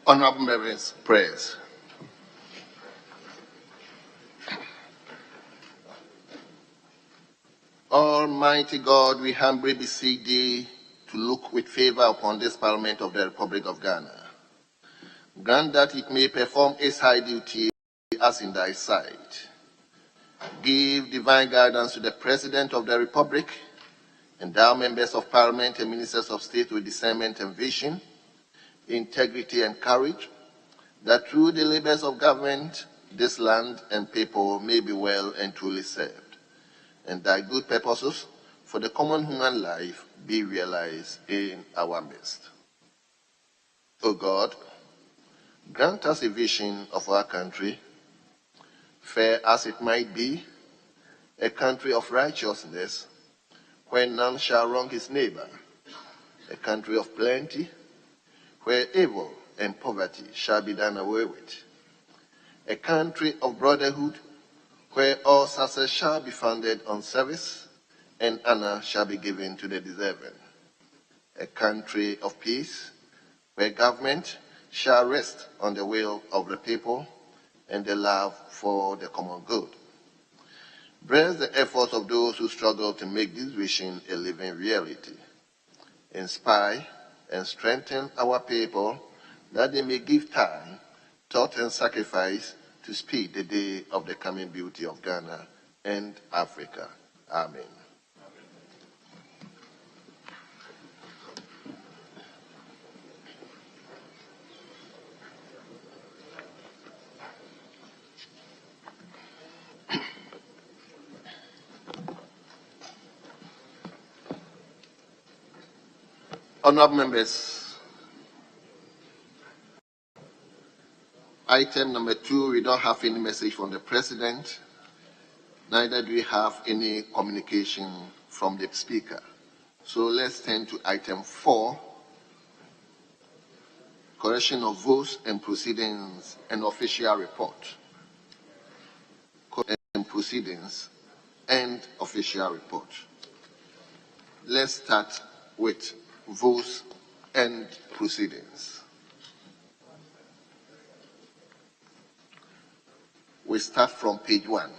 Honorable members, prayers. Almighty God, we humbly beseech thee to look with favor upon this Parliament of the Republic of Ghana. Grant that it may perform its high duty as in thy sight. Give divine guidance to the President of the Republic, endow members of Parliament and ministers of state with discernment and vision, integrity and courage, that through the labors of government, this land and people may be well and truly served, and thy good purposes for the common human life be realized in our midst. O God, grant us a vision of our country, fair as it might be, a country of righteousness, where none shall wrong his neighbor, a country of plenty, where evil and poverty shall be done away with, a country of brotherhood, where all success shall be founded on service and honor shall be given to the deserving, a country of peace, where government shall rest on the will of the people and the love for the common good. Bless the efforts of those who struggle to make this vision a living reality. Inspire and strengthen our people that they may give time, thought, and sacrifice to speed the day of the coming beauty of Ghana and Africa. Amen. Honourable members, item number 2, we don't have any message from the President, neither do we have any communication from the Speaker. So let's turn to item 4, correction of votes and proceedings and official report. And proceedings and official report. Let's start with votes and proceedings. We start from page 1.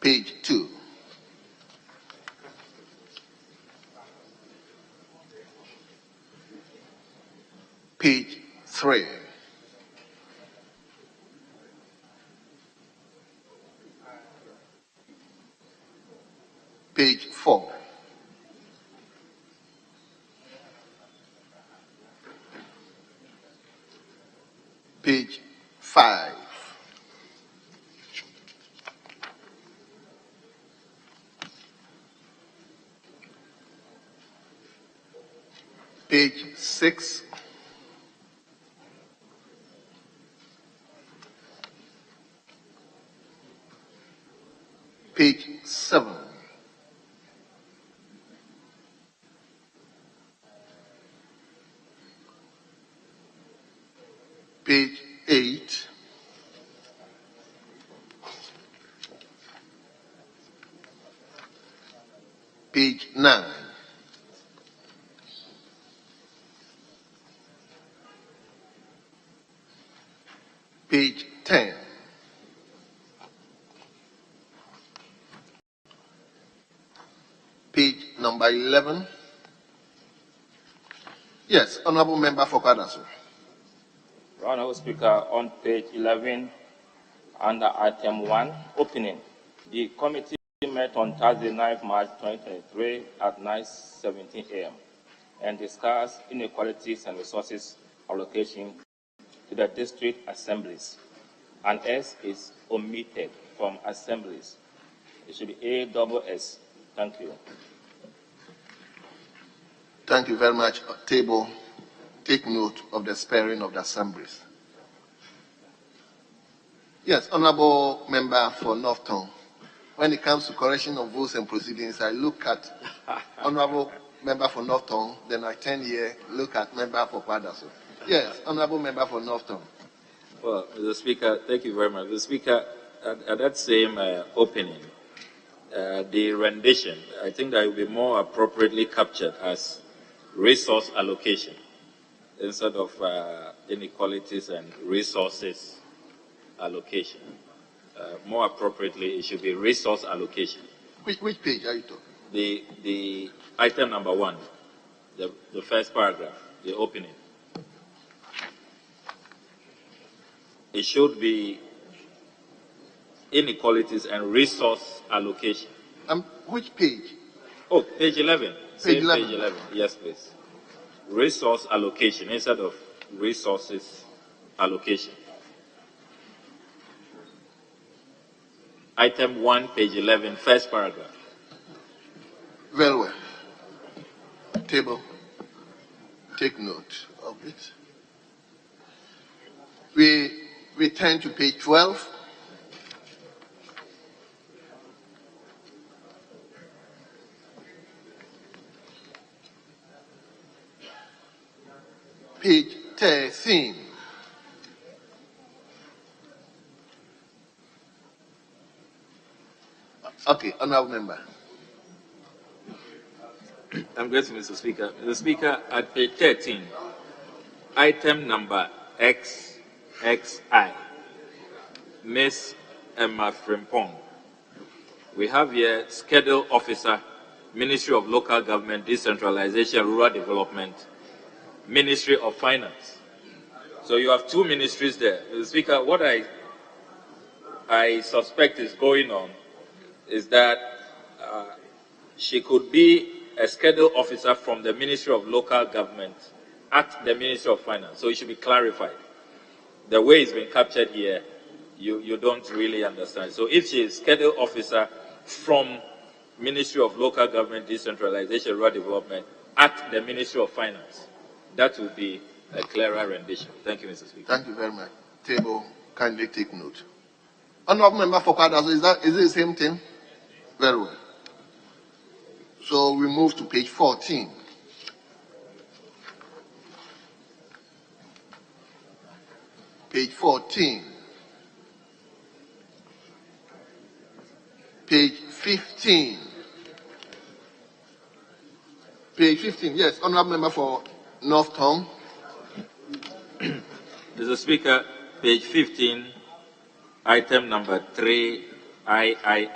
Page 2. Page 3. Page 4. Page 5. Page 6. Page 7. Page 8. Page 9. Page 10. Page number 11. Yes, Honourable Member for Kwadaso. Honourable Speaker, on page 11, under item 1, opening, the committee met on Thursday, 9th March 2023 at 9:17 a.m. and discussed inequalities and resources allocation to the district assemblies. An S is omitted from assemblies. It should be ASS. Thank you. Thank you very much. Table, take note of the sparing of the assemblies. Yes, Honourable Member for Northton. When it comes to correction of votes and proceedings, I look at Honourable Member for Northton, then I turn here, look at Member for Kwadaso. Yes, Honourable Member for Northton. Well, Mr. Speaker, thank you very much. Mr. Speaker, at that same opening, the rendition, I think that will be more appropriately captured as resource allocation instead of inequalities and resources allocation. More appropriately, it should be resource allocation. Which page are you talking? The item number 1, the first paragraph, the opening. It should be inequalities and resource allocation. Which page? Oh, page 11. Page 11. Page 11. Yes, please. Resource allocation instead of resources allocation. Item 1, page 11, first paragraph. Very well. Table. Take note of it. We turn to page 12. Page 13. Okay, honorable member. I'm grateful, Mr. Speaker. Mr. Speaker, at page 13, item number XXI, Miss Emma Frimpong. We have here Schedule Officer, Ministry of Local Government, Decentralization, Rural Development, Ministry of Finance. So you have 2 ministries there. Mr. Speaker, what I suspect is going on is that she could be a schedule officer from the Ministry of Local Government at the Ministry of Finance. So it should be clarified. The way it's been captured here, you don't really understand. So if she is schedule officer from Ministry of Local Government, Decentralization, Rural Development at the Ministry of Finance, that would be a clearer rendition. Thank you, Mr. Speaker. Thank you very much. Table, kindly take note. Honorable member for Kwadaso, is it the same thing? Very well. So we move to page 14. Page 14. Page 15. Page 15, yes. Honorable member for North Tongue. Mr. Speaker, page 15, item number 3, III.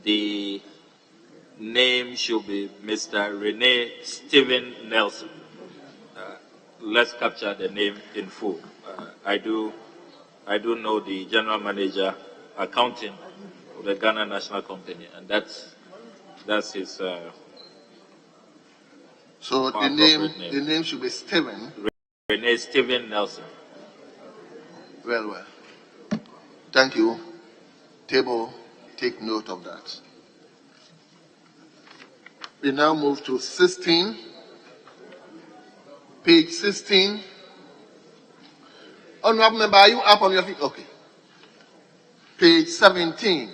The name should be Mr. Rene Stephen Nelson. Let's capture the name in full. I do know the general manager accounting of the Ghana National Company, and that's his. So the name should be Stephen. Rene Stephen Nelson. Well. Thank you. Table, take note of that. We now move to 16. Page 16. Honorable member, are you up on your feet? Okay. Page 17.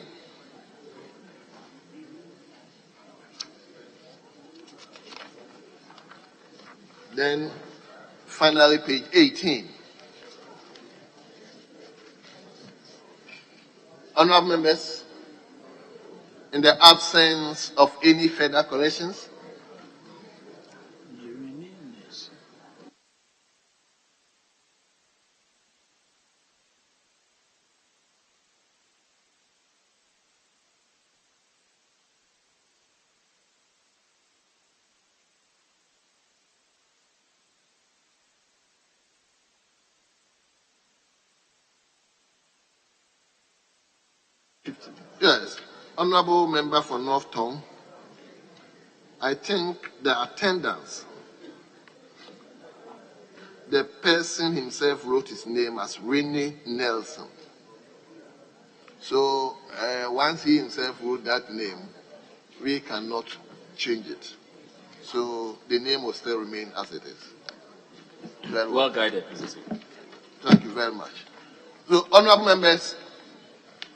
Then, finally, page 18. Honorable members, in the absence of any further corrections, yes, honorable member for North Tongue, I think the attendance, the person himself wrote his name as Rene Nelson. So once he himself wrote that name, we cannot change it. So the name will still remain as it is. Very well guided, Mr. Speaker. Thank you very much. So, honorable members,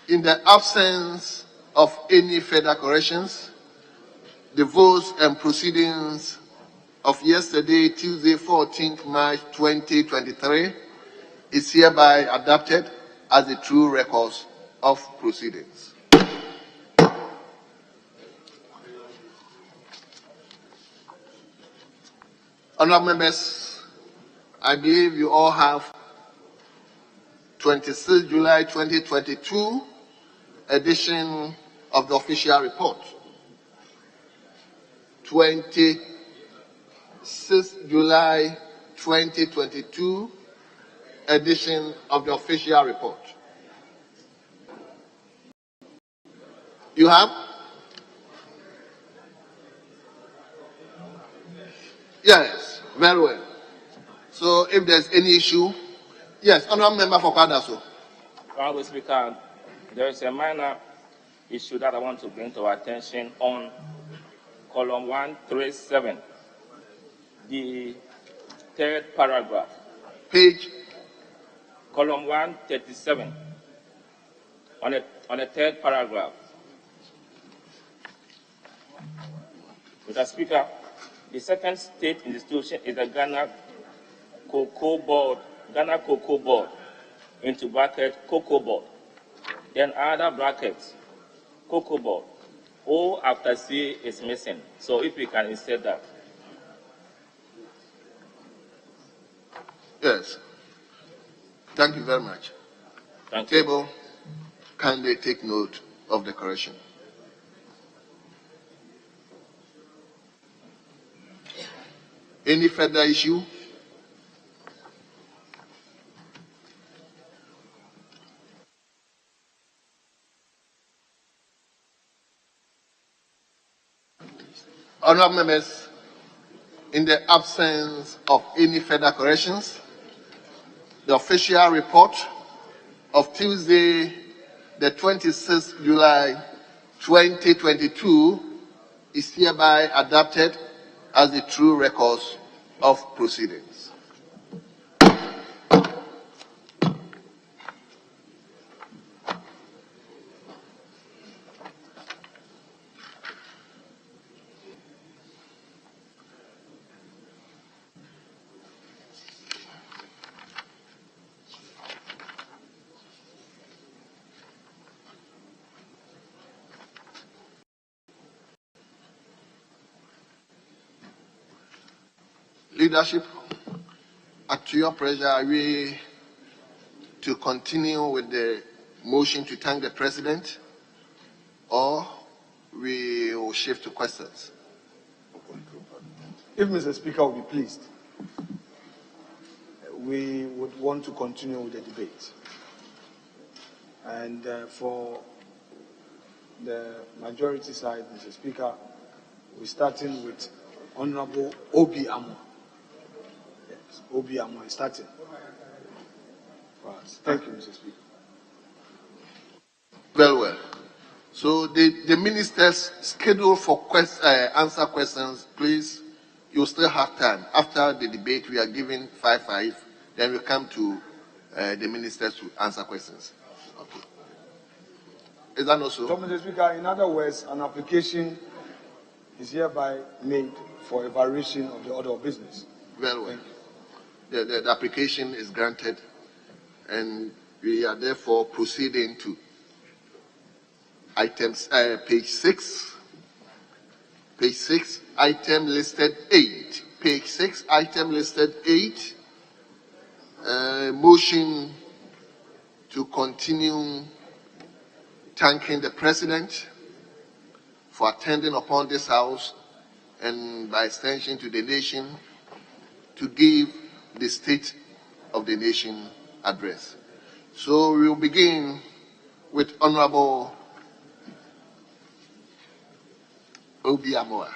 in the absence of any further corrections, the votes and proceedings of yesterday, Tuesday, 14th March 2023, is hereby adopted as the true records of proceedings. Honourable members, I believe you all have 26 July 2022 edition of the official report. 26 July 2022 edition of the official report. You have? Yes, very well. So if there's any issue, yes, honourable member for Kwadaso. Honorable Speaker, there is a minor issue that I want to bring to our attention on column 137, the third paragraph. Page. Column 137, on the third paragraph. Mr. Speaker, the second state institution is the Ghana Cocoa Board, into bracket Cocoa Board. Then other brackets, Cocoa Board. O after C is missing. So if we can insert that. Yes. Thank you very much. Thank you. Table, kindly take note of the correction. Any further issue? Honourable members, in the absence of any further corrections, the official report of Tuesday, the 26th July 2022 is hereby adopted as the true records of proceedings. Leadership, at your pressure, are we to continue with the motion to thank the President, or we will shift to questions? If Mr. Speaker will be pleased, we would want to continue with the debate. And for the majority side, Mr. Speaker, we're starting with Honorable Obi Amo. Yes, Obi Amo is starting. Thank you, Mr. Speaker. Very well. So the ministers scheduled for answer questions, please. You still have time. After the debate, we are giving 5-5. Then we come to the ministers to answer questions. Okay. Is that not so? So, Mr. Speaker, in other words, an application is hereby made for a variation of the order of business. Very well. The application is granted, and we are therefore proceeding to items, page 6. Page 6, item listed 8. Page 6, item listed 8. Motion to continue thanking the President for attending upon this House and by extension to the nation to give the State of the Nation address. So we will begin with Honorable Obi Amoa.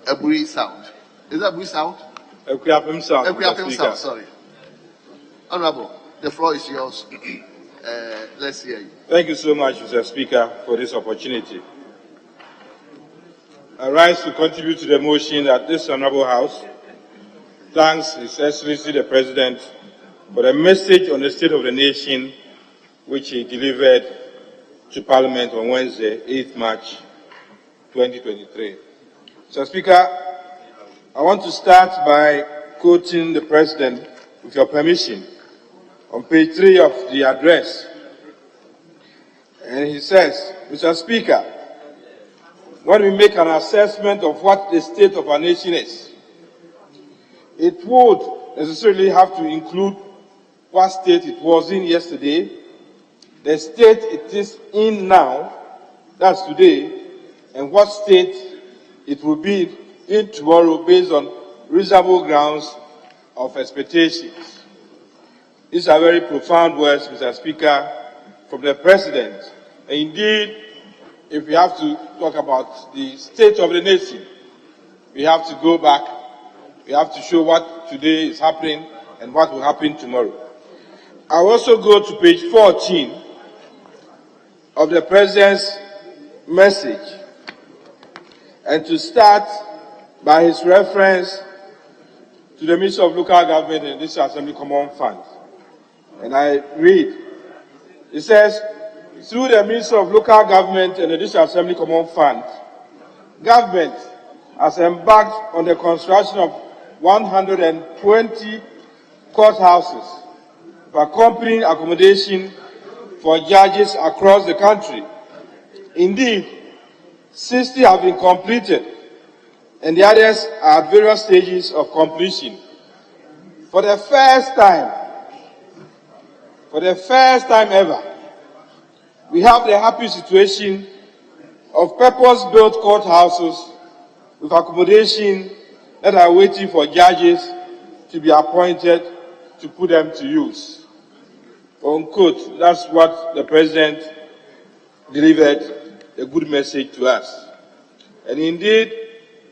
Aburi South. Is that Aburi South? Equiapim South. Equiapim South, sorry. Honorable, the floor is yours. Let's hear you. Thank you so much, Mr. Speaker, for this opportunity. I rise to contribute to the motion that this Honorable House thanks His Excellency the President for the message on the state of the nation which he delivered to Parliament on Wednesday, 8th March 2023. Mr. Speaker, I want to start by quoting the President, with your permission, on page 3 of the address. And he says, Mr. Speaker, when we make an assessment of what the state of our nation is, it would necessarily have to include what state it was in yesterday, the state it is in now, that's today, and what state it will be in tomorrow based on reasonable grounds of expectations. These are very profound words, Mr. Speaker, from the President. And indeed, if we have to talk about the state of the nation, we have to go back. We have to show what today is happening and what will happen tomorrow. I will also go to page 14 of the President's message, and to start by his reference to the Ministry of Local Government and this Assembly Common Fund. And I read, it says, through the Ministry of Local Government and the District Assembly Common Fund, government has embarked on the construction of 120 courthouses for accompanying accommodation for judges across the country. Indeed, 60 have been completed, and the others are at various stages of completion. For the first time ever, we have the happy situation of purpose-built courthouses with accommodation that are waiting for judges to be appointed to put them to use. Unquote. That's what the President delivered, a good message to us. And indeed,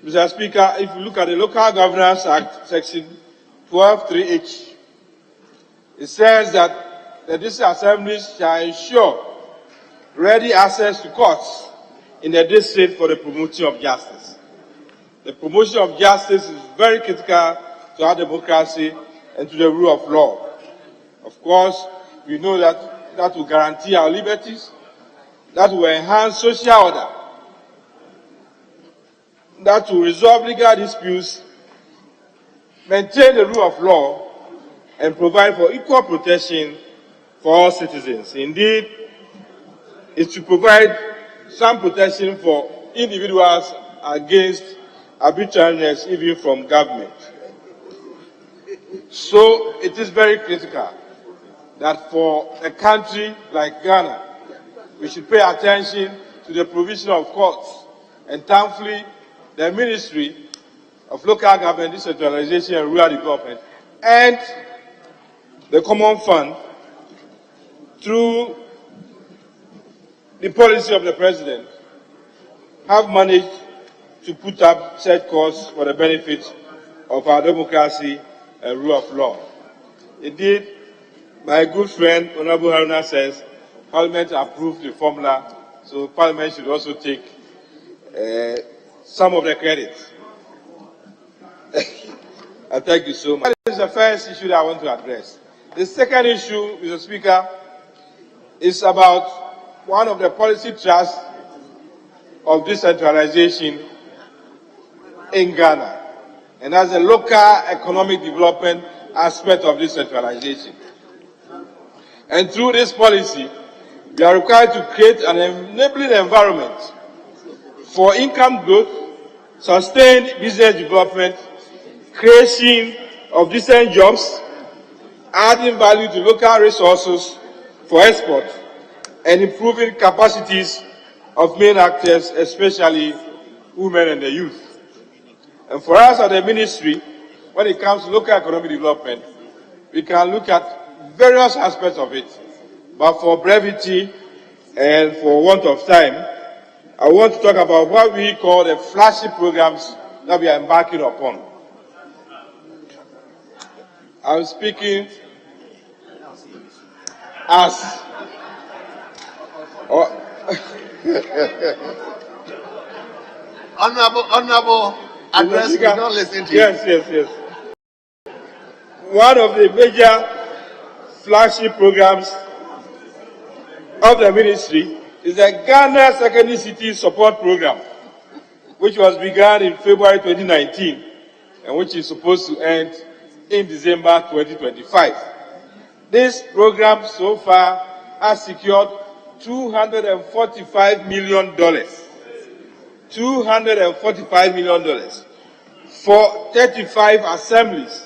Mr. Speaker, if you look at the Local Governance Act, Section 12(3)(h), it says that the district assemblies shall ensure ready access to courts in the district for the promotion of justice. The promotion of justice is very critical to our democracy and to the rule of law. Of course, we know that that will guarantee our liberties, that will enhance social order, that will resolve legal disputes, maintain the rule of law, and provide for equal protection for all citizens. Indeed, it should provide some protection for individuals against arbitrariness, even from government. So it is very critical that for a country like Ghana, we should pay attention to the provision of courts. And thankfully, the Ministry of Local Government, Decentralization and Rural Development, and the Common Fund, through the policy of the President, have managed to put up such courts for the benefit of our democracy and rule of law. Indeed, my good friend, Honorable Haruna, says Parliament approved the formula, so Parliament should also take some of the credit. I thank you so much. That is the first issue that I want to address. The second issue, Mr. Speaker, is about one of the policy thrusts of decentralization in Ghana, and that's the local economic development aspect of decentralization. And through this policy, we are required to create an enabling environment for income growth, sustained business development, creation of decent jobs, adding value to local resources for export, and improving capacities of main actors, especially women and the youth. And for us at the ministry, when it comes to local economic development, we can look at various aspects of it. But for brevity and for want of time, I want to talk about what we call the flagship programs that we are embarking upon. I'm speaking as Honorable address, we don't listen to you. Yes. One of the major flagship programs of the ministry is the Ghana Secondary City Support Program, which was begun in February 2019 and which is supposed to end in December 2025. This program so far has secured $245 million $245 million for 35 assemblies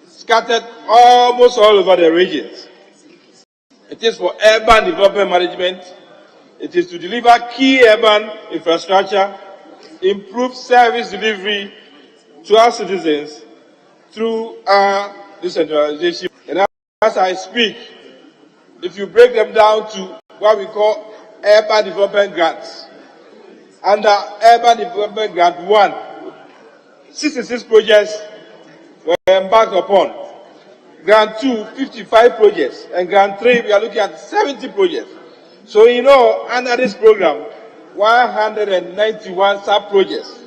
scattered almost all over the regions. It is for urban development management. It is to deliver key urban infrastructure, improve service delivery to our citizens through our decentralization. And as I speak, if you break them down to what we call urban development grants, under urban development grant 1, 66 projects were embarked upon. Grant 2, 55 projects. And grant 3, we are looking at 70 projects. So, under this program, 191 sub-projects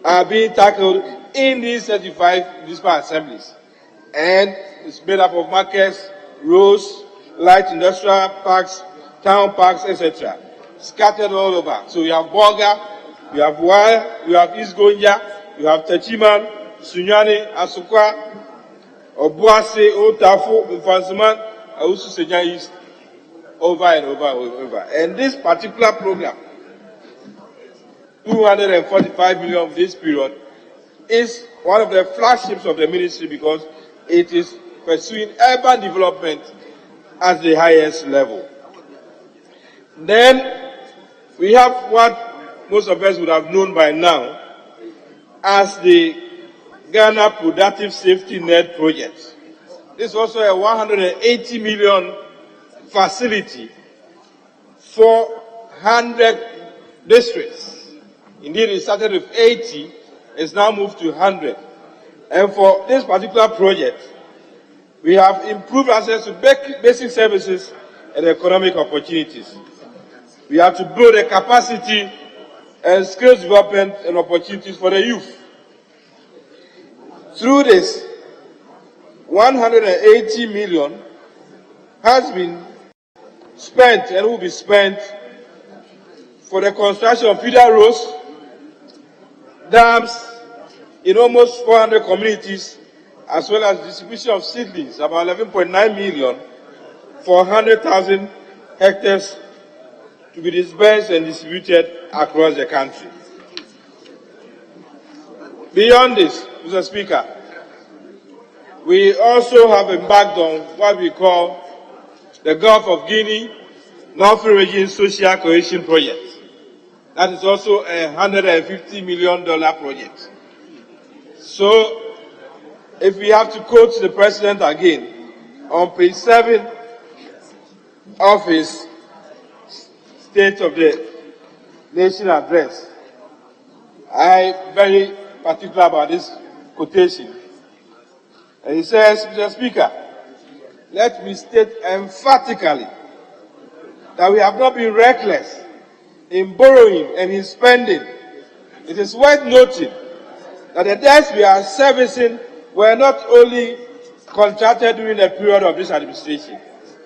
are being tackled in these 35 municipal assemblies. And it's made up of markets, roads, light industrial parks, town parks, etc. Scattered all over. So you have Bolga, you have Wire, you have East Gonja, you have Techiman, Sunyani, Asukwa, Obuase, Otafu, Mfansiman, Ausu Senya East, over and over and over. And this particular program, 245 million of this period, is one of the flagships of the ministry because it is pursuing urban development at the highest level. Then we have what most of us would have known by now as the Ghana Productive Safety Net Project. This is also a 180 million facility for 100 districts. Indeed, it started with 80, it's now moved to 100. And for this particular project, we have improved access to basic services and economic opportunities. We have to build a capacity and skills development and opportunities for the youth. Through this, 180 million has been spent and will be spent for the construction of feeder roads, dams in almost 400 communities, as well as distribution of seedlings, about 11.9 million for 100,000 hectares to be dispersed and distributed across the country. Beyond this, Mr. Speaker, we also have embarked on what we call the Gulf of Guinea Northern Region Social Cohesion Project. That is also a $150 million project. So, if we have to quote the President again, on page 7 of his State of the Nation address, I am very particular about this quotation. And he says, Mr. Speaker, let me state emphatically that we have not been reckless in borrowing and in spending. It is worth noting that the debts we are servicing were not only contracted during the period of this administration.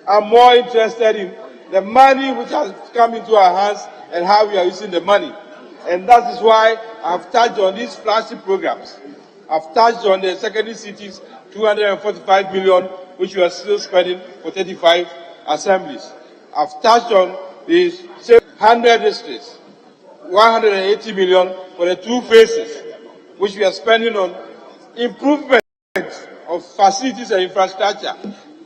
I'm more interested in the money which has come into our hands and how we are using the money. And that is why I've touched on these flagship programs. I've touched on the secondary cities, 245 million, which we are still spending for 35 assemblies. I've touched on these 100 districts, 180 million for the 2 phases, which we are spending on improvement of facilities and infrastructure,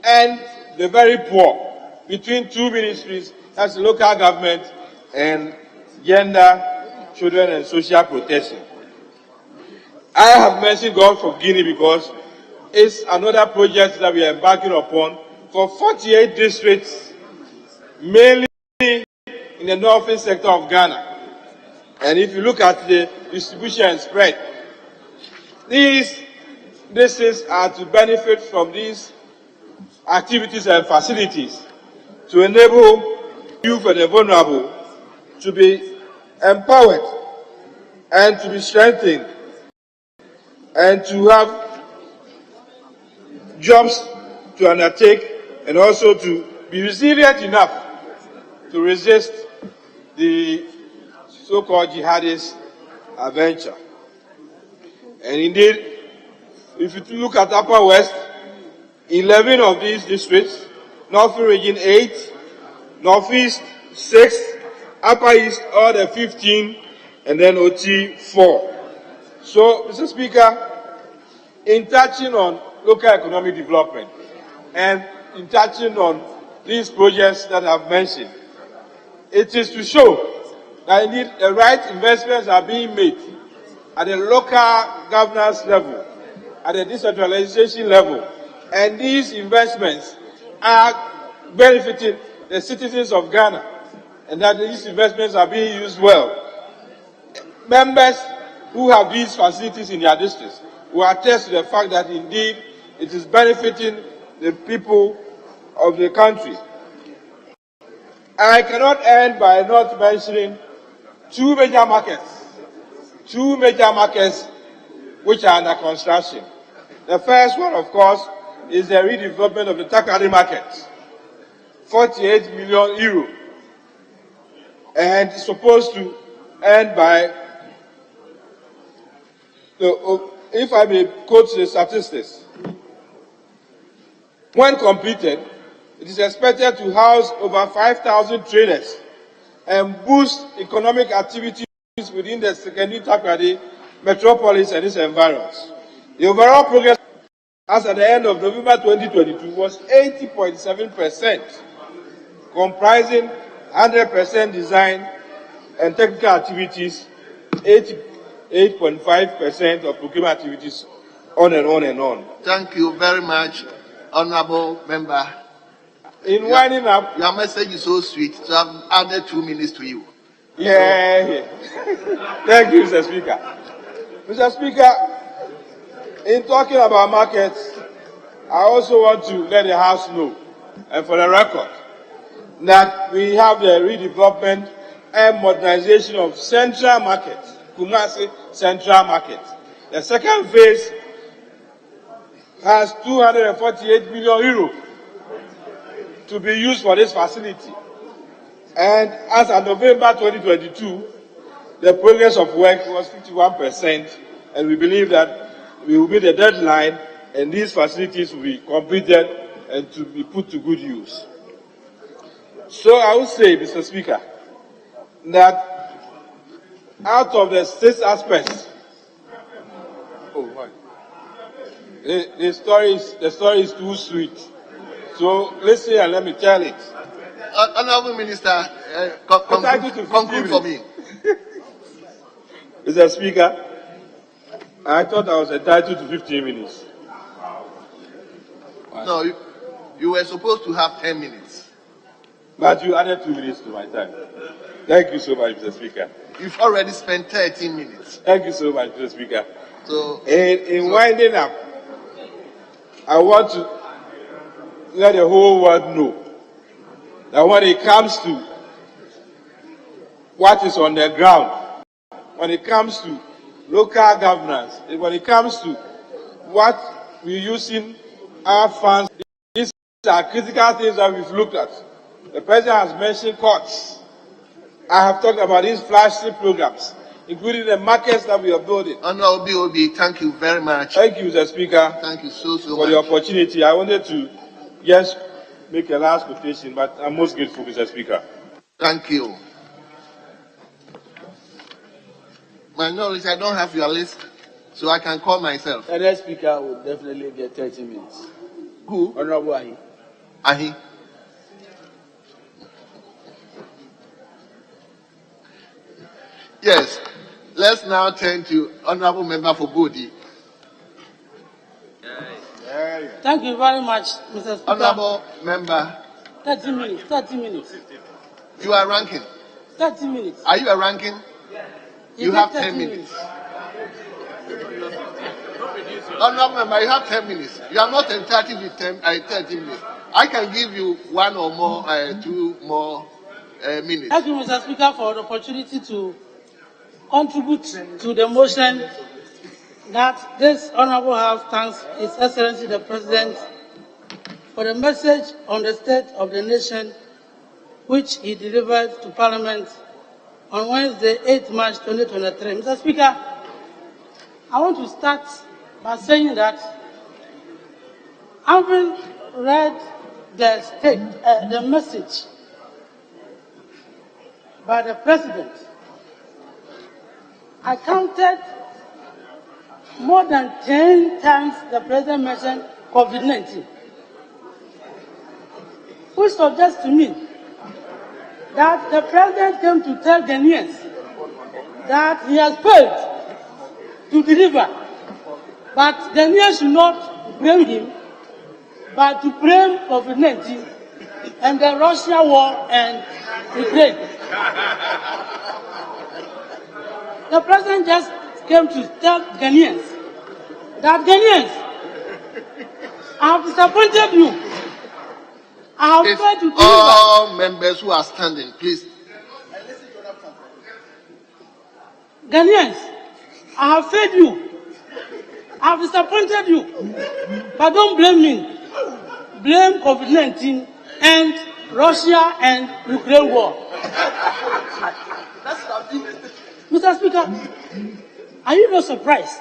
and the very poor, between 2 ministries, that's local government and gender, children and social protection. I have mentioned Gulf of Guinea because it's another project that we are embarking upon for 48 districts, mainly in the northern sector of Ghana. And if you look at the distribution and spread, these districts are to benefit from these activities and facilities to enable youth and the vulnerable to be empowered and to be strengthened and to have jobs to undertake and also to be resilient enough to resist the so-called jihadist adventure. And indeed, if you look at Upper West, 11 of these districts, Northern Region 8, Northeast 6, Upper East all the 15, and then OT 4. So, Mr. Speaker, in touching on local economic development and in touching on these projects that I've mentioned, it is to show that indeed the right investments are being made at the local governance level, at the decentralization level, and these investments are benefiting the citizens of Ghana, and that these investments are being used well. Members who have these facilities in their districts will attest to the fact that indeed it is benefiting the people of the country. I cannot end by not mentioning two major markets which are under construction. The first one, of course, is the redevelopment of the Takoradi market, 48 million euro, and it's supposed to end by, if I may quote the statistics, when completed, it is expected to house over 5,000 traders and boost economic activities within the secondary Takoradi metropolis and its environs. The overall progress as at the end of November 2022 was 80.7%, comprising 100% design and technical activities, 8.5% of procurement activities, on and on and on. Thank you very much, Honorable Member. In winding up, your message is so sweet, so I've added 2 minutes to you. Yeah. Thank you, Mr. Speaker. Mr. Speaker, in talking about markets, I also want to let the House know, and for the record, that we have the redevelopment and modernization of Central Market, Kumasi Central Market. The second phase has 248 million euro to be used for this facility. And as of November 2022, the progress of work was 51%, and we believe that we will meet the deadline and these facilities will be completed and to be put to good use. So I would say, Mr. Speaker, that out of the 6 aspects, the story is too sweet. So listen and let me tell it. Honorable Minister, conclude for me. Mr. Speaker, I thought I was entitled to 15 minutes. No, you were supposed to have 10 minutes. But you added 2 minutes to my time. Thank you so much, Mr. Speaker. You've already spent 13 minutes. Thank you so much, Mr. Speaker. So, in winding up, I want to let the whole world know that when it comes to what is on the ground, when it comes to local governance, when it comes to what we're using our funds, these are critical things that we've looked at. The President has mentioned courts. I have talked about these flagship programs, including the markets that we are building. Honorable Obi, thank you very much. Thank you, Mr. Speaker. Thank you so for much. the opportunity. I wanted to just make a last quotation, but I'm most grateful, Mr. Speaker. Thank you. Minority, I don't have your list, so I can call myself. The next speaker will definitely get 30 minutes. Who? Honorable Ahi. Ahi. Yes. Let's now turn to Honorable Member for Bodi. Thank you very much, Mr. Speaker. Honorable Member. 30 minutes, 30 minutes. You are ranking. 30 minutes. Are you a ranking? You have 10 minutes. Honorable Member, you have 10 minutes. You are not entitled with 30 minutes. I can give you 1 or more, 2 more minutes. Thank you, Mr. Speaker, for the opportunity to contribute to the motion that this Honorable House thanks His Excellency the President for the message on the state of the nation which he delivered to Parliament on Wednesday, 8 March 2023. Mr. Speaker, I want to start by saying that having read the message by the President, I counted more than 10 times the president mentioned COVID-19, which suggests to me that the president came to tell Ghanaians that he has failed to deliver, but Ghanaians should not blame him, but to blame COVID-19 and the Russia war and Ukraine. The president just came to tell Ghanaians that Ghanaians, I have disappointed you. I have failed to deliver. All members who are standing, please. Ghanaians, I have failed you. I have disappointed you. But don't blame me. Blame COVID-19 and Russia and Ukraine war. Mr. Speaker, are you not surprised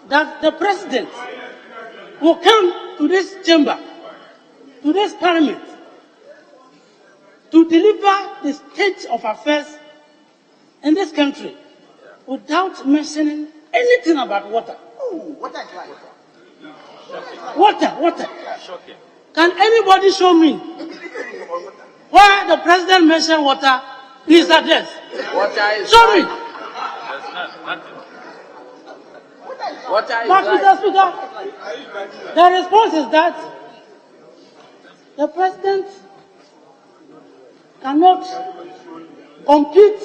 that the president will come to this chamber, to this parliament, to deliver the state of affairs in this country without mentioning anything about water? Water. Can anybody show me where the president mentioned water in his address? Show me. But Mr. Speaker, the response is that the president cannot compete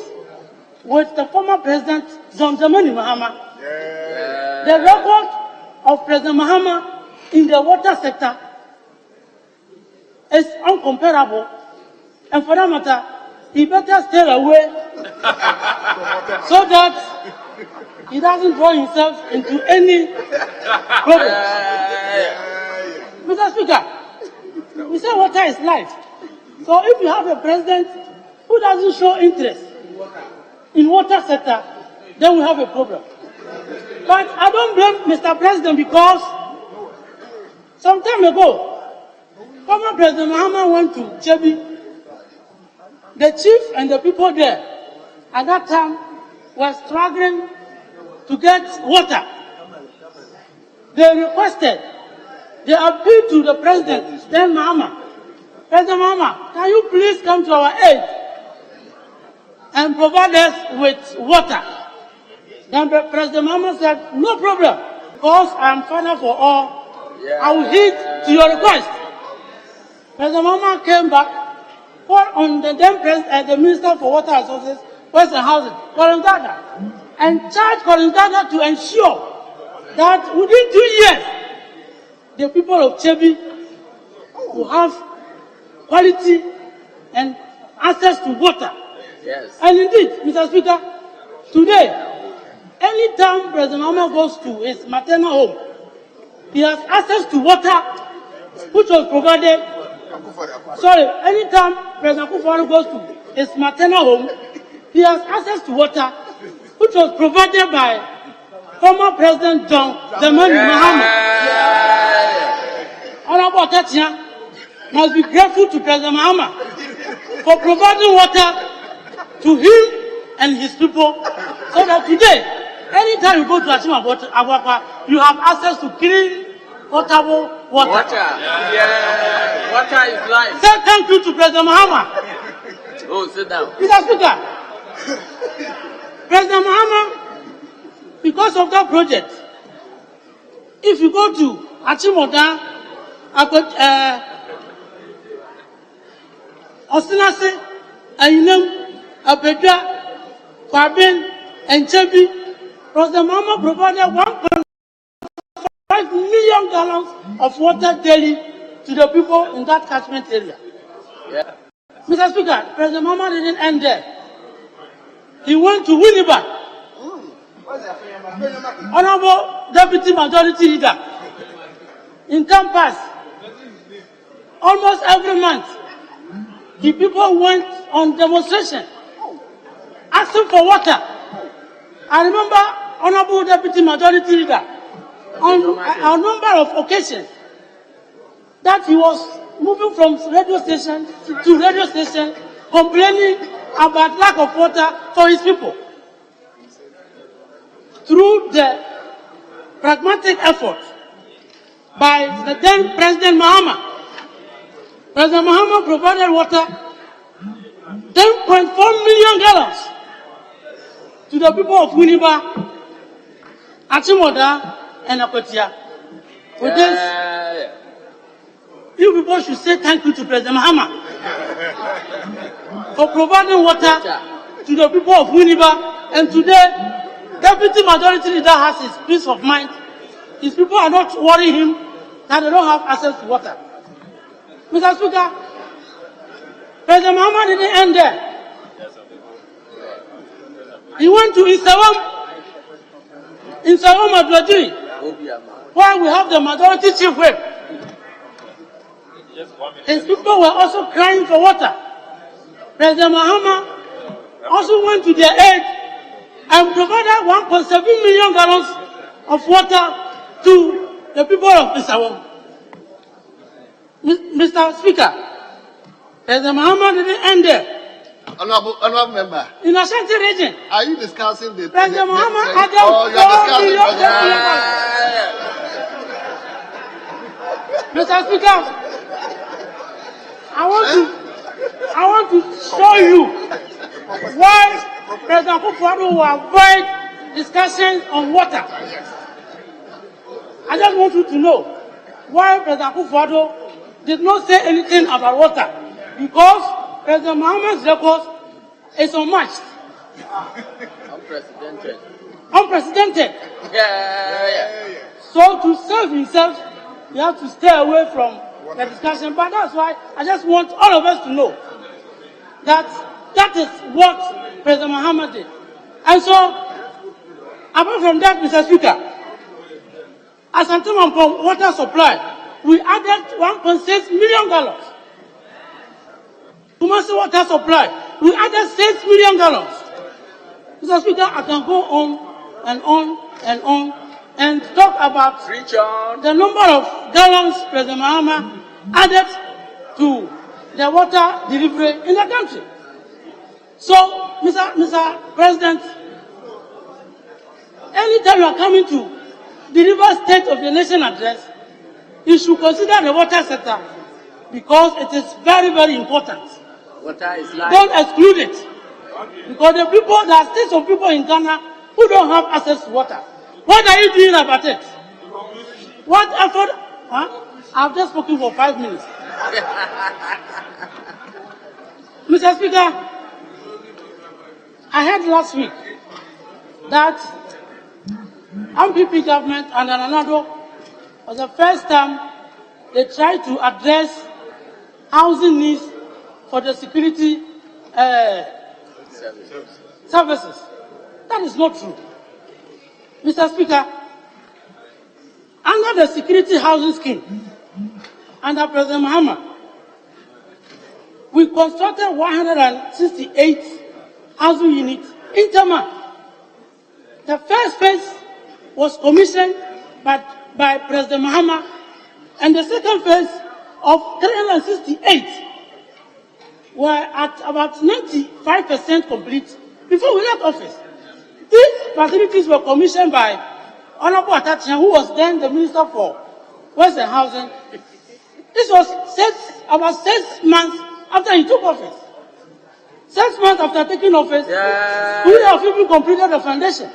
with the former president, John Dramani Mahama. The record of President Mahama in the water sector is uncomparable, and for that matter, he better stay away so that he doesn't draw himself into any problem. Mr. Speaker, we say water is life. So if you have a president who doesn't show interest in water sector, then we have a problem. But I don't blame Mr. President, because some time ago, former President Mahama went to Chebi. The chief and the people there at that time were struggling to get water. They requested, they appealed to the president, then Mahama. President Mahama, can you please come to our aid and provide us with water? Then President Mahama said, no problem, because I am father for all. I will heed to your request. President Mahama came back, called on the then president, the Minister for Water Resources, West and Housing, Colin Gada, and charged Colin Gada to ensure that within 2 years, the people of Chebi will have quality and access to water. Yes. And indeed, Mr. Speaker, today, anytime President Mahama goes to his maternal home, he has access to water which was provided. Anytime President Akufo-Addo goes to his maternal home, he has access to water which was provided by former President John Dramani Mahama. Honorable Otetia must be grateful to President Mahama for providing water to him and his people, so that today, anytime you go to Achima Abwakwa, you have access to clean, potable water. Water is life. Say thank you to President Mahama. Oh, sit down. Mr. Speaker, President Mahama, because of that project, if you go to Achimota, Ostinase, Ayinem, Apedra, Kwabin, and Chebi, President Mahama provided 1.5 million gallons of water daily to the people in that catchment area. Yeah. Mr. Speaker, President Mahama didn't end there. He went to Winneba. Honorable Deputy Majority Leader, in campus, almost every month, the people went on demonstration, asking for water. I remember Honorable Deputy Majority Leader, on a number of occasions, that he was moving from radio station to radio station, complaining about lack of water for his people. through the pragmatic effort by the then President Mahama. President Mahama provided water 10.4 million gallons to the people of Winneba, Achimoda, and Akotia. With this, you people should say thank you to President Mahama for providing water to the people of Winneba. And today, Deputy Majority Leader has his peace of mind. His people are not worrying him that they don't have access to water. Mr. Speaker, President Mahama didn't end there. He went to Isawam Adwajiri, where we have the majority chief whip. His people were also crying for water. President Mahama also went to their aid and provided 1.7 million gallons of water to the people of Isawam. Mr. Speaker, President Mahama didn't end there. Honorable member. In Ashanti region, Are you discussing the President Mahama added Oh, you are 4 million. Mr. Speaker, I want to show you why President Akufo-Addo will avoid discussions on water. I just want you to know why President Akufo-Addo did not say anything about water, because President Mahama's record is unmatched. Unprecedented. So to save himself, you have to stay away from the discussion. But that's why I just want all of us to know that that is what President Mahama did. And so, apart from that, Mr. Speaker, as an term from water supply, we added 1.6 million gallons. Kumasi water supply, we added 6 million gallons. Mr. Speaker, I can go on and on and on and talk about the number of gallons President Mahama added to the water delivery in the country. So, Mr. President, anytime you are coming to deliver State of the Nation address, you should consider the water sector because it is very, very important. Water is life. Don't exclude it. Because there are still some people in Ghana who don't have access to water. What are you doing about it? What effort? I've just spoken for 5 minutes. Mr. Speaker, I heard last week that MPP government and Ananado was the first time they tried to address housing needs for the security services. That is not true. Mr. Speaker, under the security housing scheme, under President Mahama, we constructed 168 housing units in Tama. The first phase was commissioned by President Mahama, and the second phase of 368 were at about 95% complete before we left office. These facilities were commissioned by Honorable Atachian, who was then the Minister for Western Housing. This was about 6 months after he took office. 6 months after taking office, we have even completed the foundation.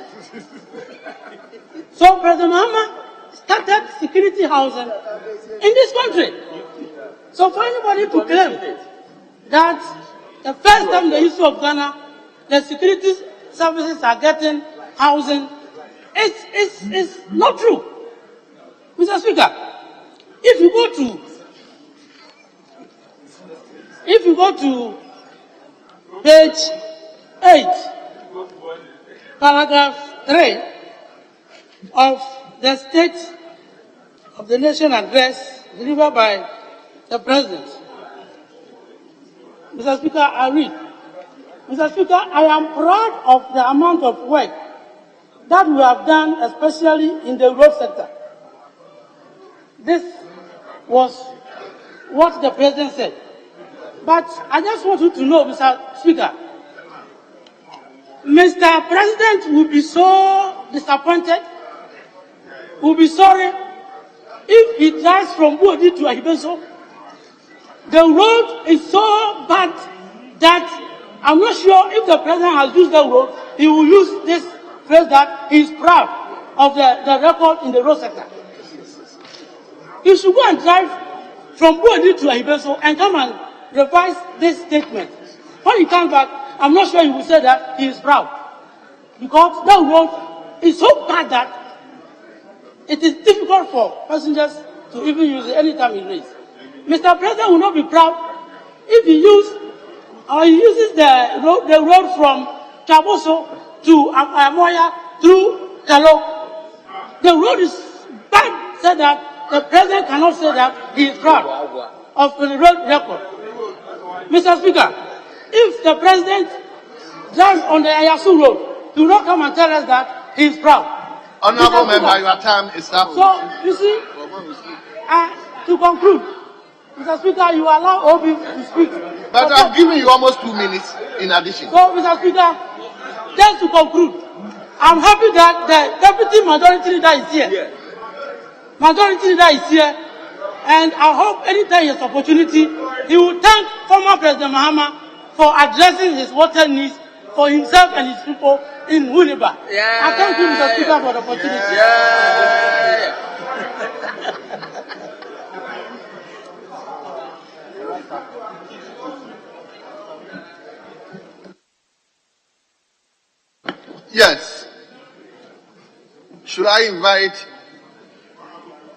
So President Mahama started security housing in this country. So for anybody to claim that the first time in the history of Ghana, the security services are getting housing, it's not true. Mr. Speaker, if you go to page 8, paragraph 3 of the State of the Nation address delivered by the President, Mr. Speaker, I read, Mr. Speaker, I am proud of the amount of work that we have done, especially in the road sector. This was what the President said. But I just want you to know, Mr. Speaker, Mr. President will be so disappointed, will be sorry if he drives from Buodi to Ahibeso. The road is so bad that I'm not sure if the president has used the road, he will use this phrase that he is proud of the record in the road sector. He should go and drive from Buodi to Ahibeso and come and revise this statement. When he comes back, I'm not sure he will say that he is proud. Because that road is so bad that it is difficult for passengers to even use it anytime it rains. Mr. President will not be proud if he uses the road from Chaboso to Amoya through Kalo. The road is bad, so that the president cannot say that he is proud of the road record. Mr. Speaker, if the president drives on the Ayasu road, do not come and tell us that he is proud. Honorable member, your time is up. So, you see, to conclude, Mr. Speaker, you allow Obi to speak. But I've given you almost 2 minutes in addition. So, Mr. Speaker, just to conclude, I'm happy that the deputy majority leader is here. Yeah. Majority leader is here, and I hope anytime he has opportunity, he will thank former President Mahama for addressing his water needs for himself and his people in Winneba. Yeah. I thank you, Mr. Speaker, for the opportunity. Yeah. Yes. Should I invite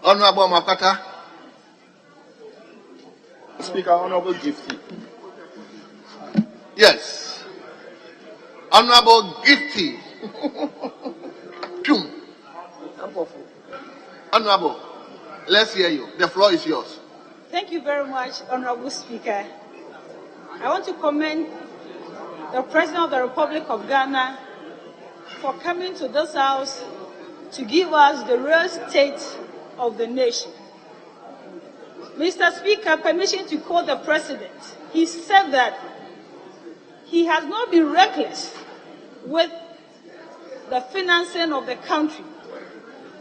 Honorable Makata? Speaker, Honorable Gifty. Yes. Honorable Gifty. Honorable, let's hear you. The floor is yours. Thank you very much, Honorable Speaker. I want to commend the President of the Republic of Ghana for coming to this House to give us the real state of the nation. Mr. Speaker, permission to quote the President. He said that he has not been reckless with the financing of the country.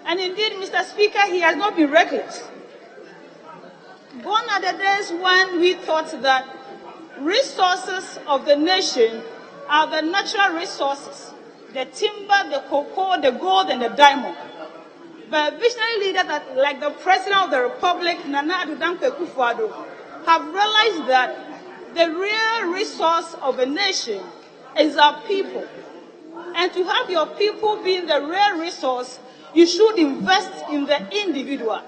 And indeed, Mr. Speaker, he has not been reckless. Gone are the days when we thought that resources of the nation are the natural resources, the timber, the cocoa, the gold, and the diamond. But a visionary leader that, like the President of the Republic, Nana Addo Dankwa Akufo-Addo, have realized that the real resource of a nation is our people. And to have your people being the real resource, you should invest in the individual.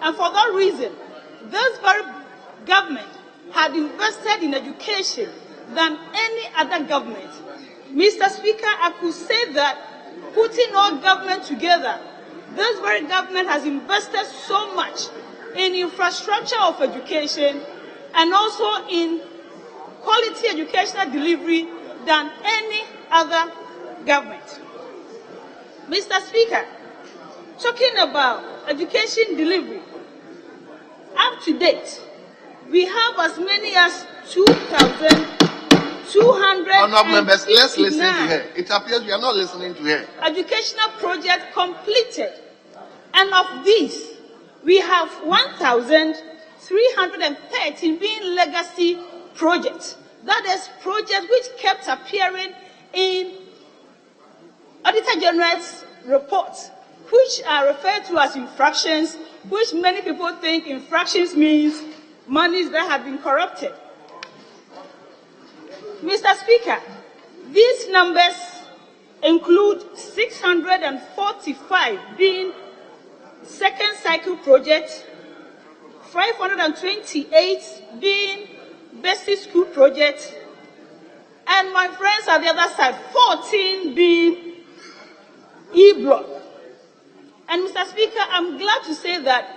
And for that reason, this very government had invested in education than any other government. Mr. Speaker, I could say that putting all government together, this very government has invested so much in infrastructure of education and also in quality educational delivery than any other government. Mr. Speaker, talking about education delivery, up to date, we have as many as 2,200. Honorable members, let's listen to her. It appears we are not listening to her. Educational projects completed, and of these, we have 1,313 being legacy projects. That is projects which kept appearing in Auditor General's reports, which are referred to as infractions, which many people think infractions means monies that have been corrupted. Mr. Speaker, these numbers include 645 being second cycle projects, 528 being basic school projects, and my friends at the other side, 14 being E-block. And Mr. Speaker, I'm glad to say that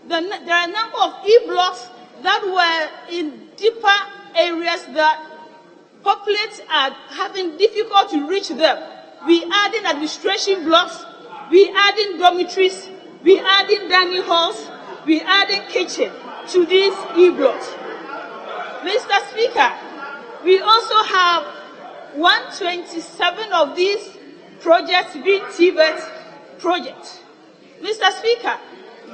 there are a number of E-blocks that were in deeper areas that populates are having difficulty to reach them. We adding administration blocks, we adding dormitories, we adding dining halls, we adding kitchen to these E-blocks. Mr. Speaker, we also have 127 of these projects being TVET projects. Mr. Speaker,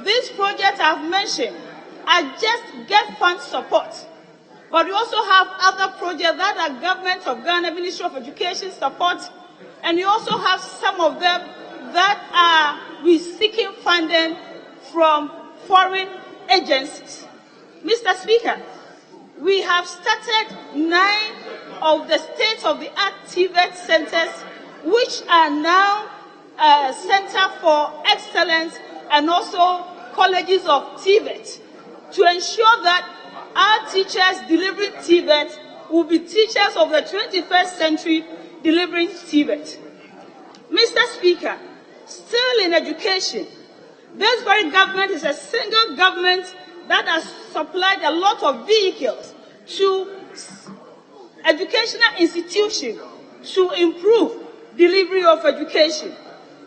these projects I've mentioned are just get fund support, but we also have other projects that are Government of Ghana, Ministry of Education support, and we also have some of them that are we seeking funding from foreign agencies. Mr. Speaker, we have started 9 of the state-of-the-art TVET centers, which are now Center for Excellence and also colleges of TVET, to ensure that our teachers delivering TVET will be teachers of the 21st century delivering TVET. Mr. Speaker, still in education, this very government is a single government that has supplied a lot of vehicles to educational institutions to improve delivery of education.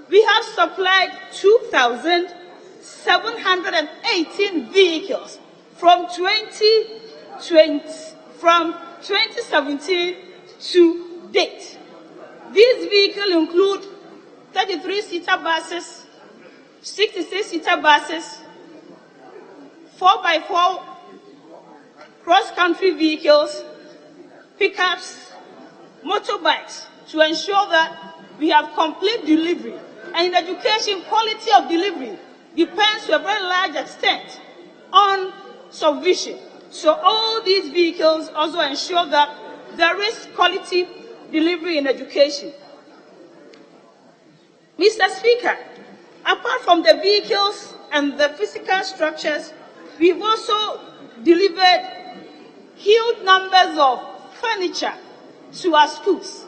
We have supplied 2,718 vehicles from 2017 to date. These vehicles include 33-seater buses, 66-seater buses, 4x4 cross-country vehicles, pickups, motorbikes, to ensure that we have complete delivery. And in education, quality of delivery depends to a very large extent on supervision. So all these vehicles also ensure that there is quality delivery in education. Mr. Speaker, apart from the vehicles and the physical structures, we've also delivered huge numbers of furniture to our schools.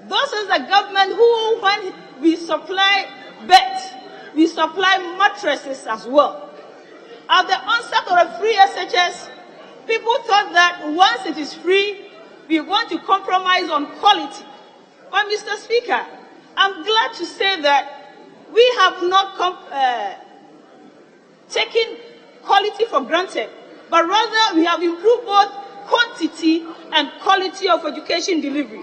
Those are the government who, when we supply beds, we supply mattresses as well. At the onset of the free SHS, people thought that once it is free, we want to compromise on quality. But Mr. Speaker, I'm glad to say that we have not taken quality for granted, but rather we have improved both quantity and quality of education delivery.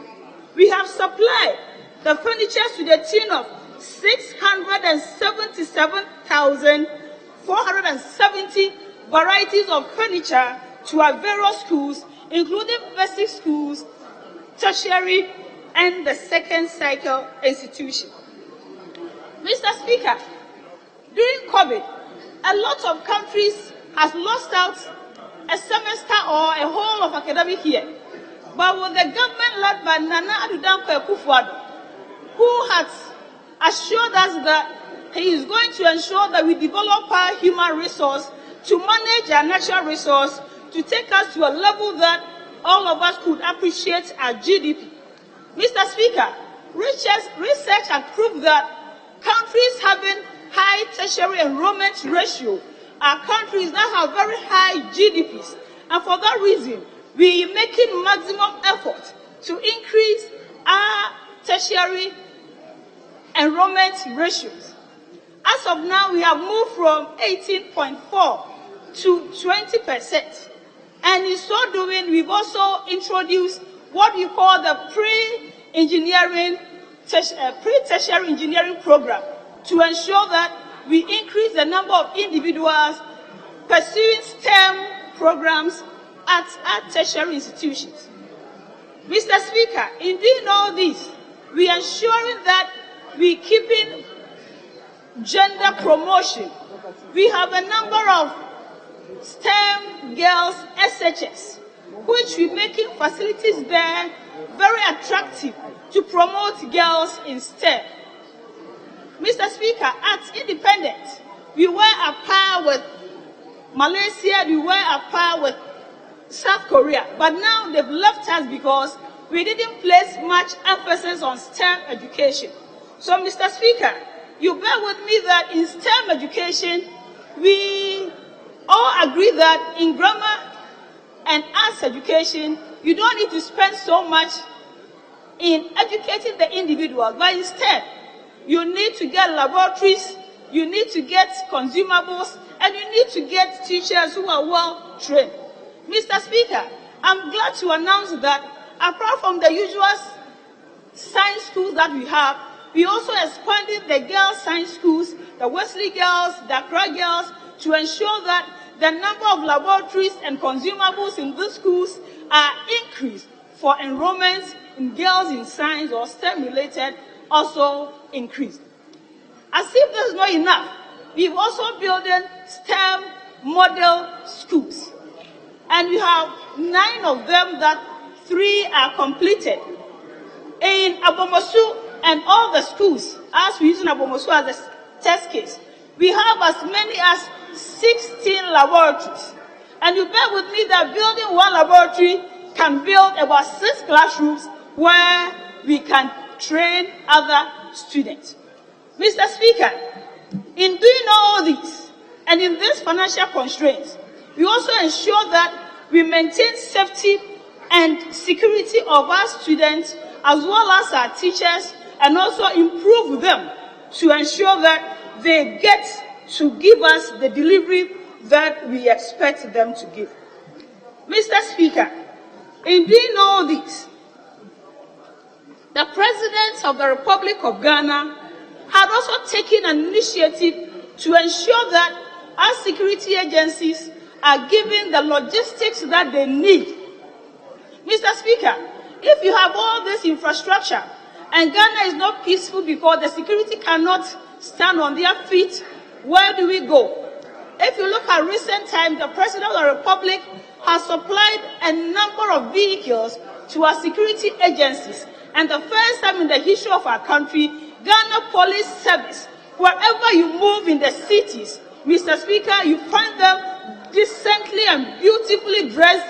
We have supplied the furniture to the tune of 677,470 varieties of furniture to our various schools, including basic schools, tertiary, and the second cycle institution. Mr. Speaker, during COVID, a lot of countries has lost out a semester or a whole of academic year. But with the government led by Nana Addo Dankwa Akufo-Addo, who has assured us that he is going to ensure that we develop our human resource to manage our natural resource to take us to a level that all of us could appreciate our GDP. Mr. Speaker, research has proved that countries having high tertiary enrollment ratio are countries that have very high GDPs. And for that reason, we are making maximum effort to increase our tertiary enrollment ratios. As of now, we have moved from 18.4 to 20%. And in so doing, we've also introduced what we call the pre-tertiary engineering program to ensure that we increase the number of individuals pursuing STEM programs at our tertiary institutions. Mr. Speaker, in doing all this, we are ensuring that we keeping gender promotion. We have a number of STEM girls SHS, which we're making facilities there very attractive to promote girls in STEM. Mr. Speaker, at Independence, we were at par with Malaysia, we were at par with South Korea, but now they've left us because we didn't place much emphasis on STEM education. So, Mr. Speaker, you bear with me that in STEM education, we all agree that in grammar and arts education, you don't need to spend so much in educating the individual, but instead, you need to get laboratories, you need to get consumables, and you need to get teachers who are well trained. Mr. Speaker, I'm glad to announce that apart from the usual science schools that we have, we also expanded the girls' science schools, the Wesley girls, the Accra girls, to ensure that the number of laboratories and consumables in these schools are increased for enrollments in girls in science or STEM-related also increased. As if this is not enough, we've also building STEM model schools. And we have 9 of them that 3 are completed. In Abomosu and all the schools, as we're using Abomosu as a test case, we have as many as 16 laboratories. And you bear with me that building 1 laboratory can build about 6 classrooms where we can train other students. Mr. Speaker, in doing all this, and in these financial constraints, we also ensure that we maintain safety and security of our students as well as our teachers, and also improve them to ensure that they get to give us the delivery that we expect them to give. Mr. Speaker, in doing all this, the President of the Republic of Ghana had also taken an initiative to ensure that our security agencies are given the logistics that they need. Mr. Speaker, if you have all this infrastructure and Ghana is not peaceful because the security cannot stand on their feet, where do we go? If you look at recent times, the President of the Republic has supplied a number of vehicles to our security agencies. And the first time in the history of our country, Ghana Police Service, wherever you move in the cities, Mr. Speaker, you find them decently and beautifully dressed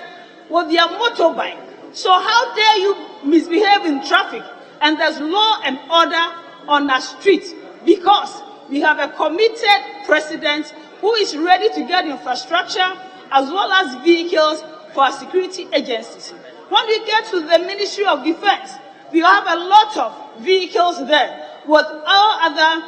with their motorbike. So how dare you misbehave in traffic and there's law and order on our streets? Because we have a committed president who is ready to get infrastructure as well as vehicles for our security agencies. When we get to the Ministry of Defense, we have a lot of vehicles there with all other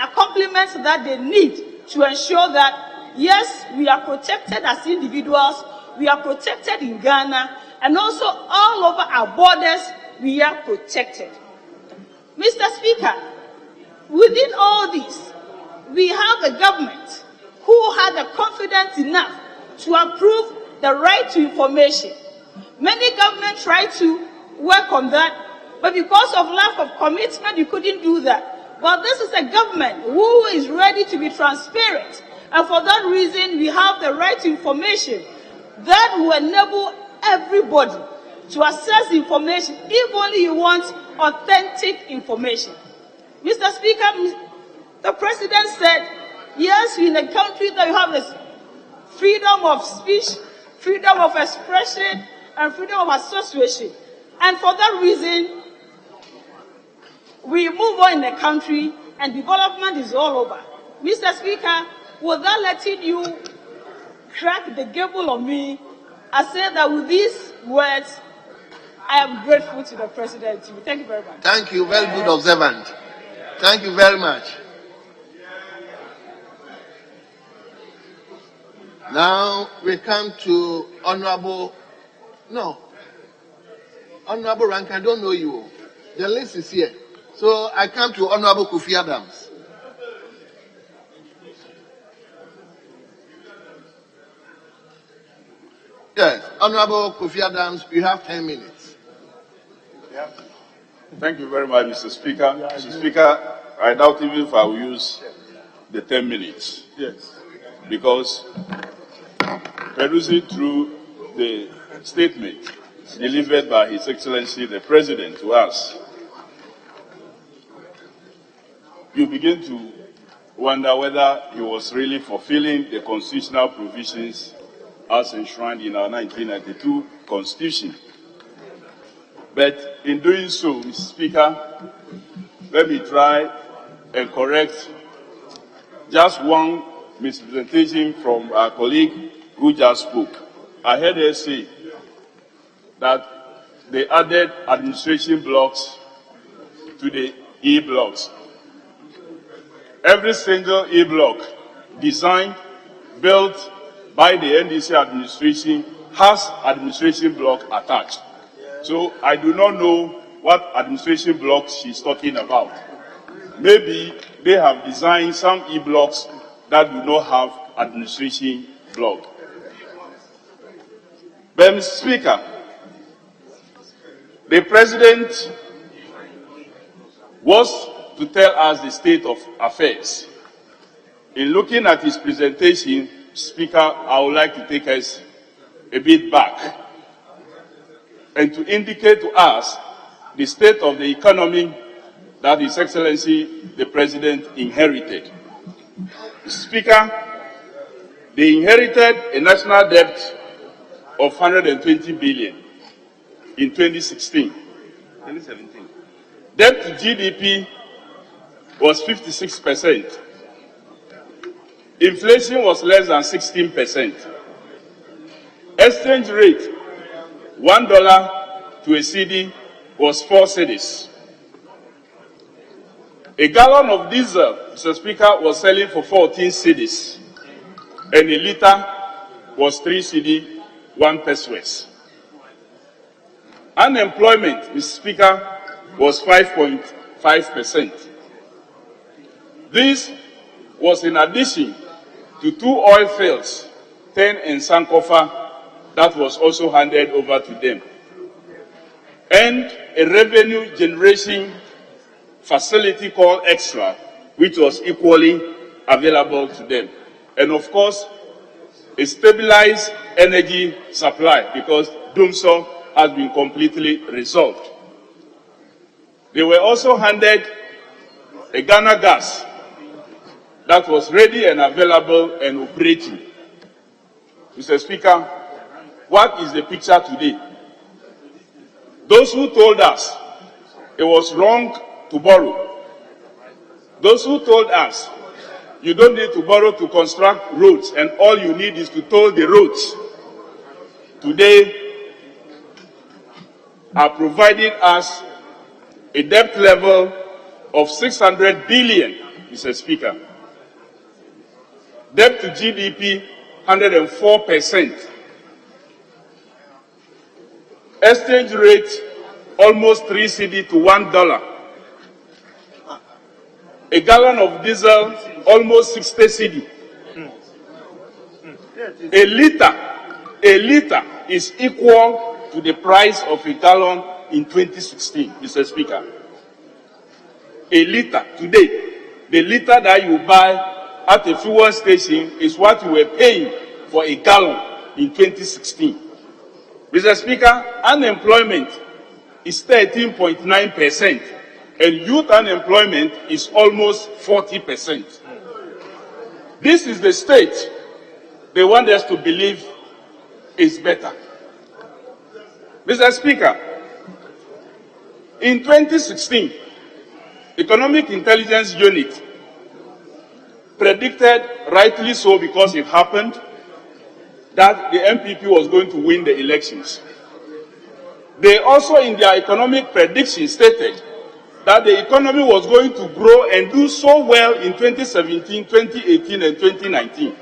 accompaniments that they need to ensure that, yes, we are protected as individuals, we are protected in Ghana, and also all over our borders, we are protected. Mr. Speaker, within all this, we have a government who had the confidence enough to approve the right to information. Many governments tried to work on that, but because of lack of commitment, you couldn't do that. But this is a government who is ready to be transparent, and for that reason, we have the right to information that will enable everybody to access information if only you want authentic information. Mr. Speaker, the President said, yes, in a country that you have this freedom of speech, freedom of expression, and freedom of association. And for that reason, we move on in the country and development is all over. Mr. Speaker, without letting you crack the gable on me, I say that with these words, I am grateful to the President. Thank you very much. Thank you. Very good observant. Thank you very much. Now we come to Honorable Rank. I don't know you. The list is here. So I come to Honorable Kofi Adams. Yes, Honorable Kofi Adams, you have 10 minutes. Yeah. Thank you very much, Mr. Speaker. Mr. Speaker, I doubt even if I will use the 10 minutes. Yes. Because perusing through the statement delivered by His Excellency the President to us, you begin to wonder whether he was really fulfilling the constitutional provisions as enshrined in our 1992 Constitution. But in doing so, Mr. Speaker, let me try and correct just one misrepresentation from our colleague who just spoke. I heard her say that they added administration blocks to the E-blocks. Every single E-block designed, built by the NDC administration has administration block attached. So I do not know what administration blocks she's talking about. Maybe they have designed some e-blocks that do not have administration block. But Mr. Speaker, the President was to tell us the state of affairs. In looking at his presentation, Speaker, I would like to take us a bit back and to indicate to us the state of the economy that His Excellency the President inherited. Speaker, they inherited a national debt of 120 billion in 2017. Debt to GDP was 56%. Inflation was less than 16%. Exchange rate, $1 to a cedi was 4 cedis. A gallon of diesel, Mr. Speaker, was selling for 14 cedis, and a liter was 3 cedi, 1 pesos. Unemployment, Mr. Speaker, was 5.5%. This was in addition to 2 oil fields, 10 in Sankofa, that was also handed over to them, and a revenue generation facility called Extra, which was equally available to them. And of course, a stabilized energy supply, because Dumso has been completely resolved. They were also handed a Ghana gas that was ready and available and operating. Mr. Speaker, what is the picture today? Those who told us it was wrong to borrow, those who told us you don't need to borrow to construct roads and all you need is to toll the roads, today are providing us a debt level of 600 billion, Mr. Speaker. Debt to GDP, 104%. Exchange rate, almost 3 cedi to $1. A gallon of diesel, almost 60 cedi. A liter is equal to the price of a gallon in 2016, Mr. Speaker. A liter today, the liter that you buy at a fuel station is what you were paying for a gallon in 2016. Mr. Speaker, unemployment is 13.9%, and youth unemployment is almost 40%. This is the state they want us to believe is better. Mr. Speaker, in 2016, Economic Intelligence Unit predicted, rightly so because it happened, that the MPP was going to win the elections. They also, in their economic prediction, stated that the economy was going to grow and do so well in 2017, 2018, and 2019,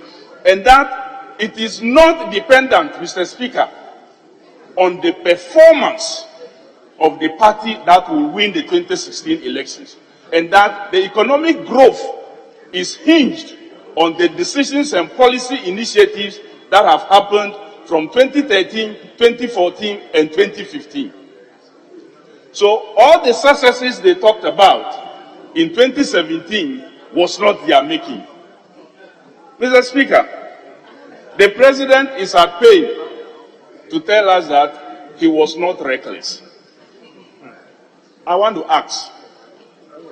and that it is not dependent, Mr. Speaker, on the performance of the party that will win the 2016 elections, and that the economic growth is hinged on the decisions and policy initiatives that have happened from 2013, 2014, and 2015. So all the successes they talked about in 2017 was not their making. Mr. Speaker, the President is at pain to tell us that he was not reckless. I want to ask,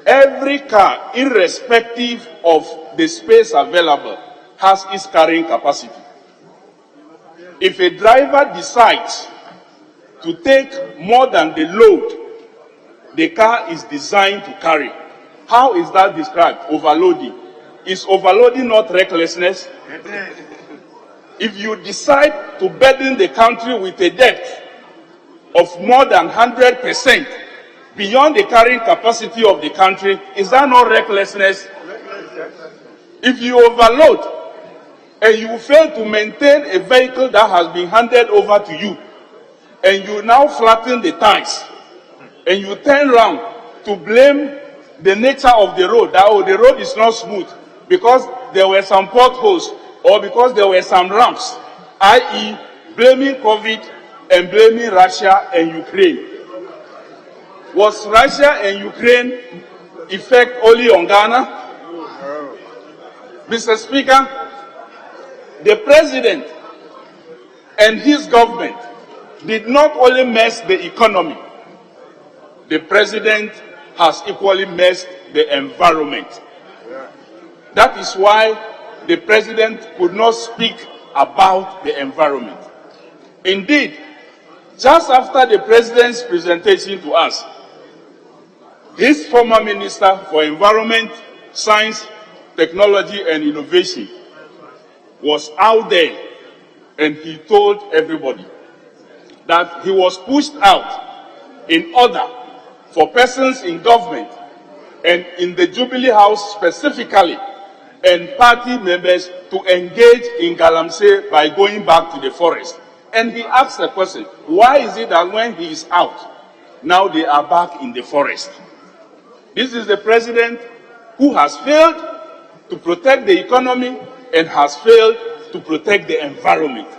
every car, irrespective of the space available, has its carrying capacity. If a driver decides to take more than the load the car is designed to carry, how is that described? Overloading. Is overloading not recklessness? If you decide to burden the country with a debt of more than 100% beyond the carrying capacity of the country, is that not recklessness? If you overload and you fail to maintain a vehicle that has been handed over to you, and you now flatten the tires, and you turn around to blame the nature of the road, that the road is not smooth because there were some potholes or because there were some ramps, i.e. blaming COVID and blaming Russia and Ukraine. Was Russia and Ukraine effect only on Ghana? Mr. Speaker, the president and his government did not only mess the economy, the president has equally messed the environment. That is why the president could not speak about the environment. Indeed, just after the president's presentation to us, his former Minister for Environment, Science, Technology and Innovation was out there and he told everybody that he was pushed out in order for persons in government and in the Jubilee House specifically and party members to engage in galamsey by going back to the forest. And he asked the question, why is it that when he is out, now they are back in the forest? This is the president who has failed to protect the economy and has failed to protect the environment.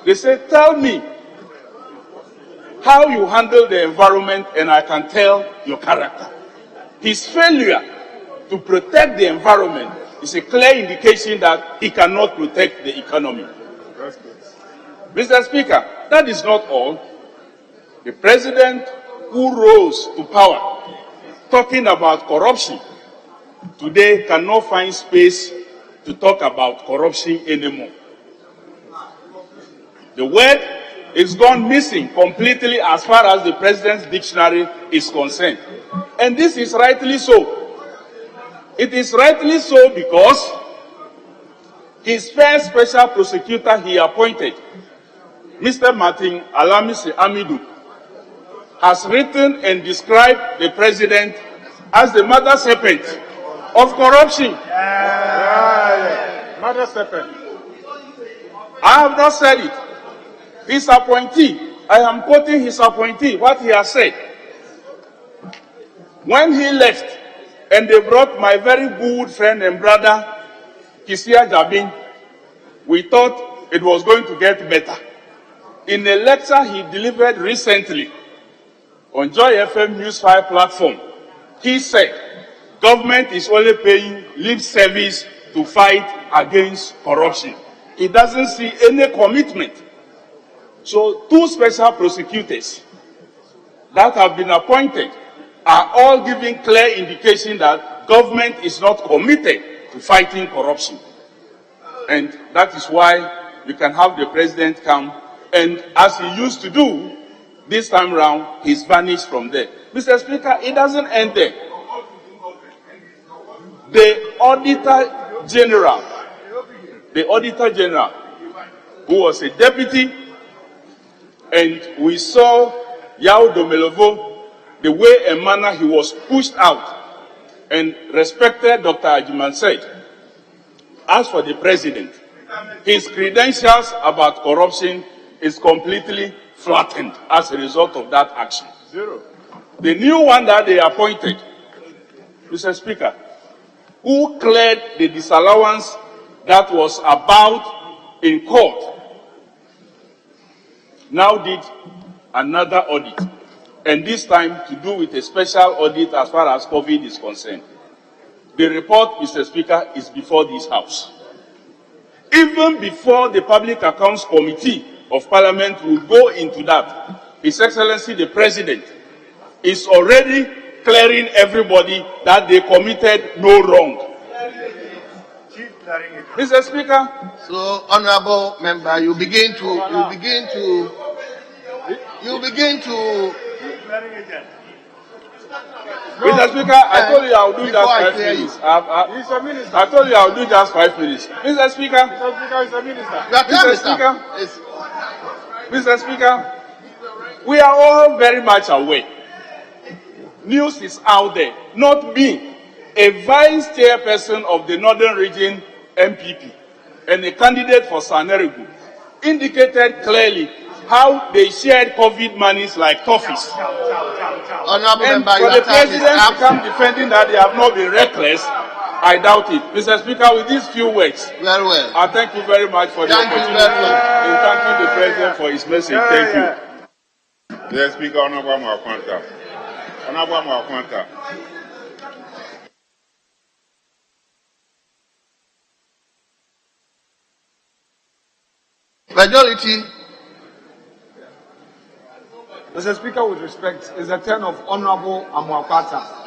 They say, tell me how you handle the environment and I can tell your character. His failure to protect the environment is a clear indication that he cannot protect the economy. Mr. Speaker, that is not all. The president who rose to power talking about corruption today cannot find space to talk about corruption anymore. The word is gone missing completely as far as the president's dictionary is concerned. And this is rightly so. It is rightly so because his first special prosecutor he appointed, Mr. Martin Alamisi Amidou, has written and described the president as the mother serpent of corruption. Mother serpent. I have not said it. His appointee, I am quoting his appointee, what he has said. When he left, and they brought my very good friend and brother, Kisia Jabin, we thought it was going to get better. In a lecture he delivered recently on Joy FM News 5 platform, he said, government is only paying lip service to fight against corruption. He doesn't see any commitment. So 2 special prosecutors that have been appointed are all giving clear indication that government is not committed to fighting corruption. And that is why you can have the president come, and as he used to do, this time round, he's vanished from there. Mr. Speaker, it doesn't end there. The Auditor General, who was a deputy, and we saw Yao Domelovo, the way and manner he was pushed out, and respected Dr. Ajiman said, as for the president, his credentials about corruption is completely flattened as a result of that action. Zero. The new one that they appointed, Mr. Speaker, who cleared the disallowance that was about in court, now did another audit, and this time to do with a special audit as far as COVID is concerned. The report, Mr. Speaker, is before this House. Even before the Public Accounts Committee of Parliament will go into that, His Excellency the President is already clearing everybody that they committed no wrong. Mr. Speaker. So, honorable member, you begin to. Mr. Speaker, I told you I would do just 5 minutes. I told you I would do just 5 minutes. Mr. Speaker. Mr. Speaker, we are all very much aware. News is out there. Not me, a vice chairperson of the Northern Region MPP and a candidate for Sanerigu, indicated clearly how they shared COVID monies like toffees. Honorable And member, for your the time is president to up. come defending that they have not been reckless, I doubt it. Mr. Speaker, with these few words, Very well. I thank you very much for the Thank you opportunity very much. in thanking the president for his message. Thank you. Mr. Speaker, Honorable Mwakwanta. Honorable Mwakwanta. Majority. Mr. Speaker, with respect, is the turn of Honorable Amwakwata.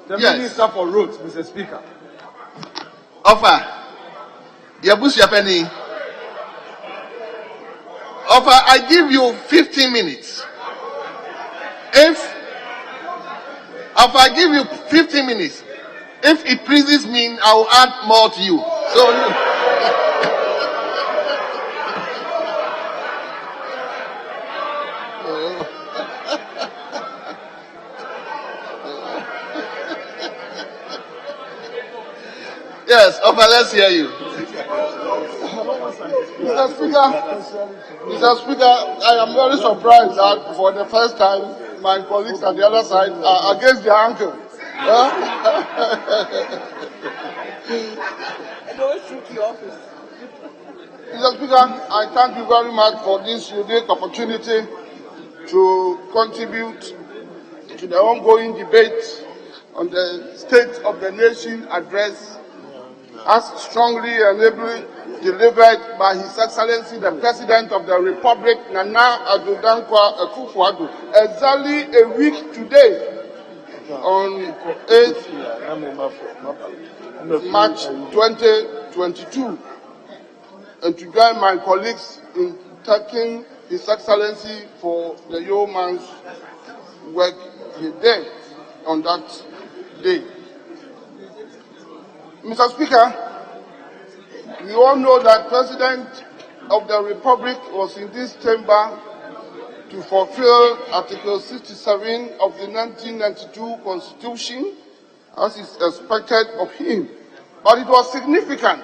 The Yes. Minister for Roads, Mr. Speaker. Offer. Yabus Yapeni. Offer, I give you 15 minutes. Offer, I give you 15 minutes. If it pleases me, I will add more to you. So. Yes, Offer, let's hear you. Mr. Speaker, I am very surprised that for the first time my colleagues on the other side are against their uncle. Mr. Speaker, I thank you very much for this unique opportunity to contribute to the ongoing debate on the State of the Nation address as strongly and ably delivered by His Excellency the President of the Republic, Nana Addo Dankwa Akufo-Addo, exactly a week today, on 8th March 2022, and to join my colleagues in thanking His Excellency for the yeoman's work he did on that day. Mr. Speaker, we all know that President of the Republic was in this chamber to fulfill Article 67 of the 1992 Constitution, as is expected of him. But it was significant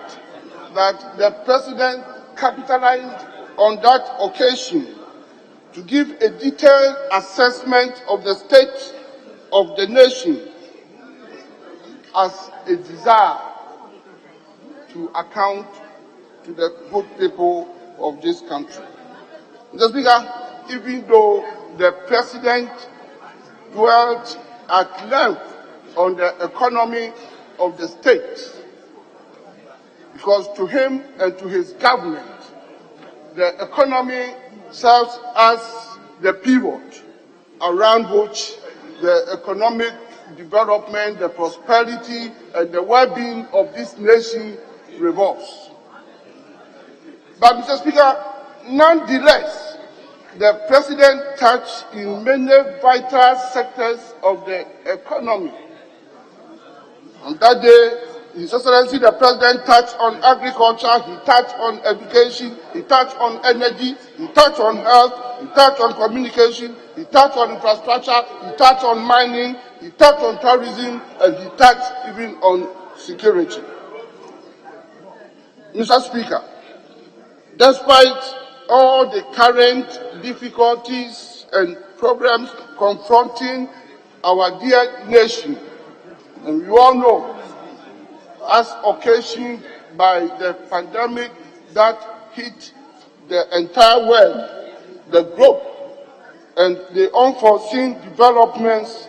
that the President capitalized on that occasion to give a detailed assessment of the state of the nation as a desire to account to the good people of this country. Mr. Speaker, even though the President dwelt at length on the economy of the state, because to him and to his government, the economy serves as the pivot around which the economic development, the prosperity, and the well-being of this nation revolves. But, Mr. Speaker, nonetheless, the President touched in many vital sectors of the economy. On that day, His Excellency the President touched on agriculture, he touched on education, he touched on energy, he touched on health, he touched on communication, he touched on infrastructure, he touched on mining, he touched on tourism, and he touched even on security. Mr. Speaker, despite all the current difficulties and problems confronting our dear nation, and we all know, as occasioned by the pandemic that hit the entire world, the globe, and the unforeseen developments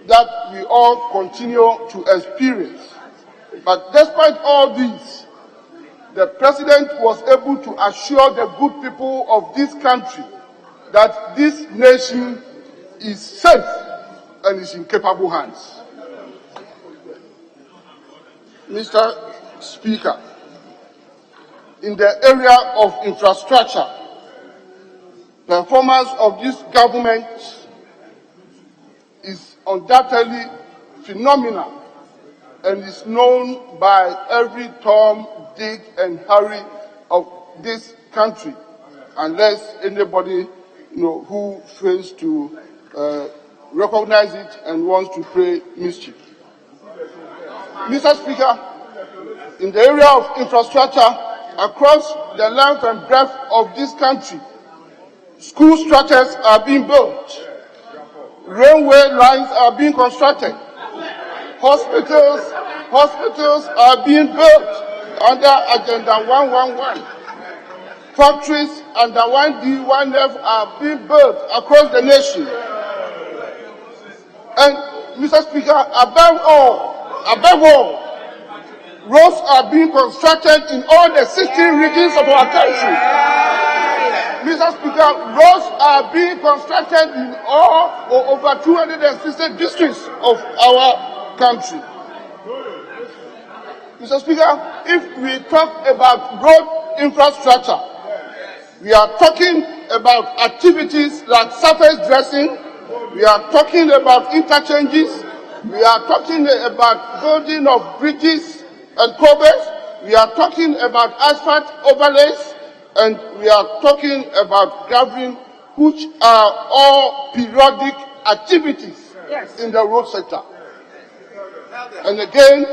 that we all continue to experience. But despite all these, the President was able to assure the good people of this country that this nation is safe and is in capable hands. Mr. Speaker, in the area of infrastructure, performance of this government is undoubtedly phenomenal and is known by every Tom, Dick, and Harry of this country, unless anybody who fails to recognize it and wants to play mischief. Mr. Speaker, in the area of infrastructure across the length and breadth of this country. School structures are being built. Railway lines are being constructed. Hospitals are being built under Agenda 111. Factories under 1D, 1F are being built across the nation. And, Mr. Speaker, above all, roads are being constructed in all the 16 regions of our country. Mr. Speaker, roads are being constructed in all or over 260 districts of our country. Mr. Speaker, if we talk about road infrastructure, we are talking about activities like surface dressing, we are talking about interchanges, we are talking about building of bridges and culverts, we are talking about asphalt overlays, and we are talking about gathering, which are all periodic activities in the road sector. And again,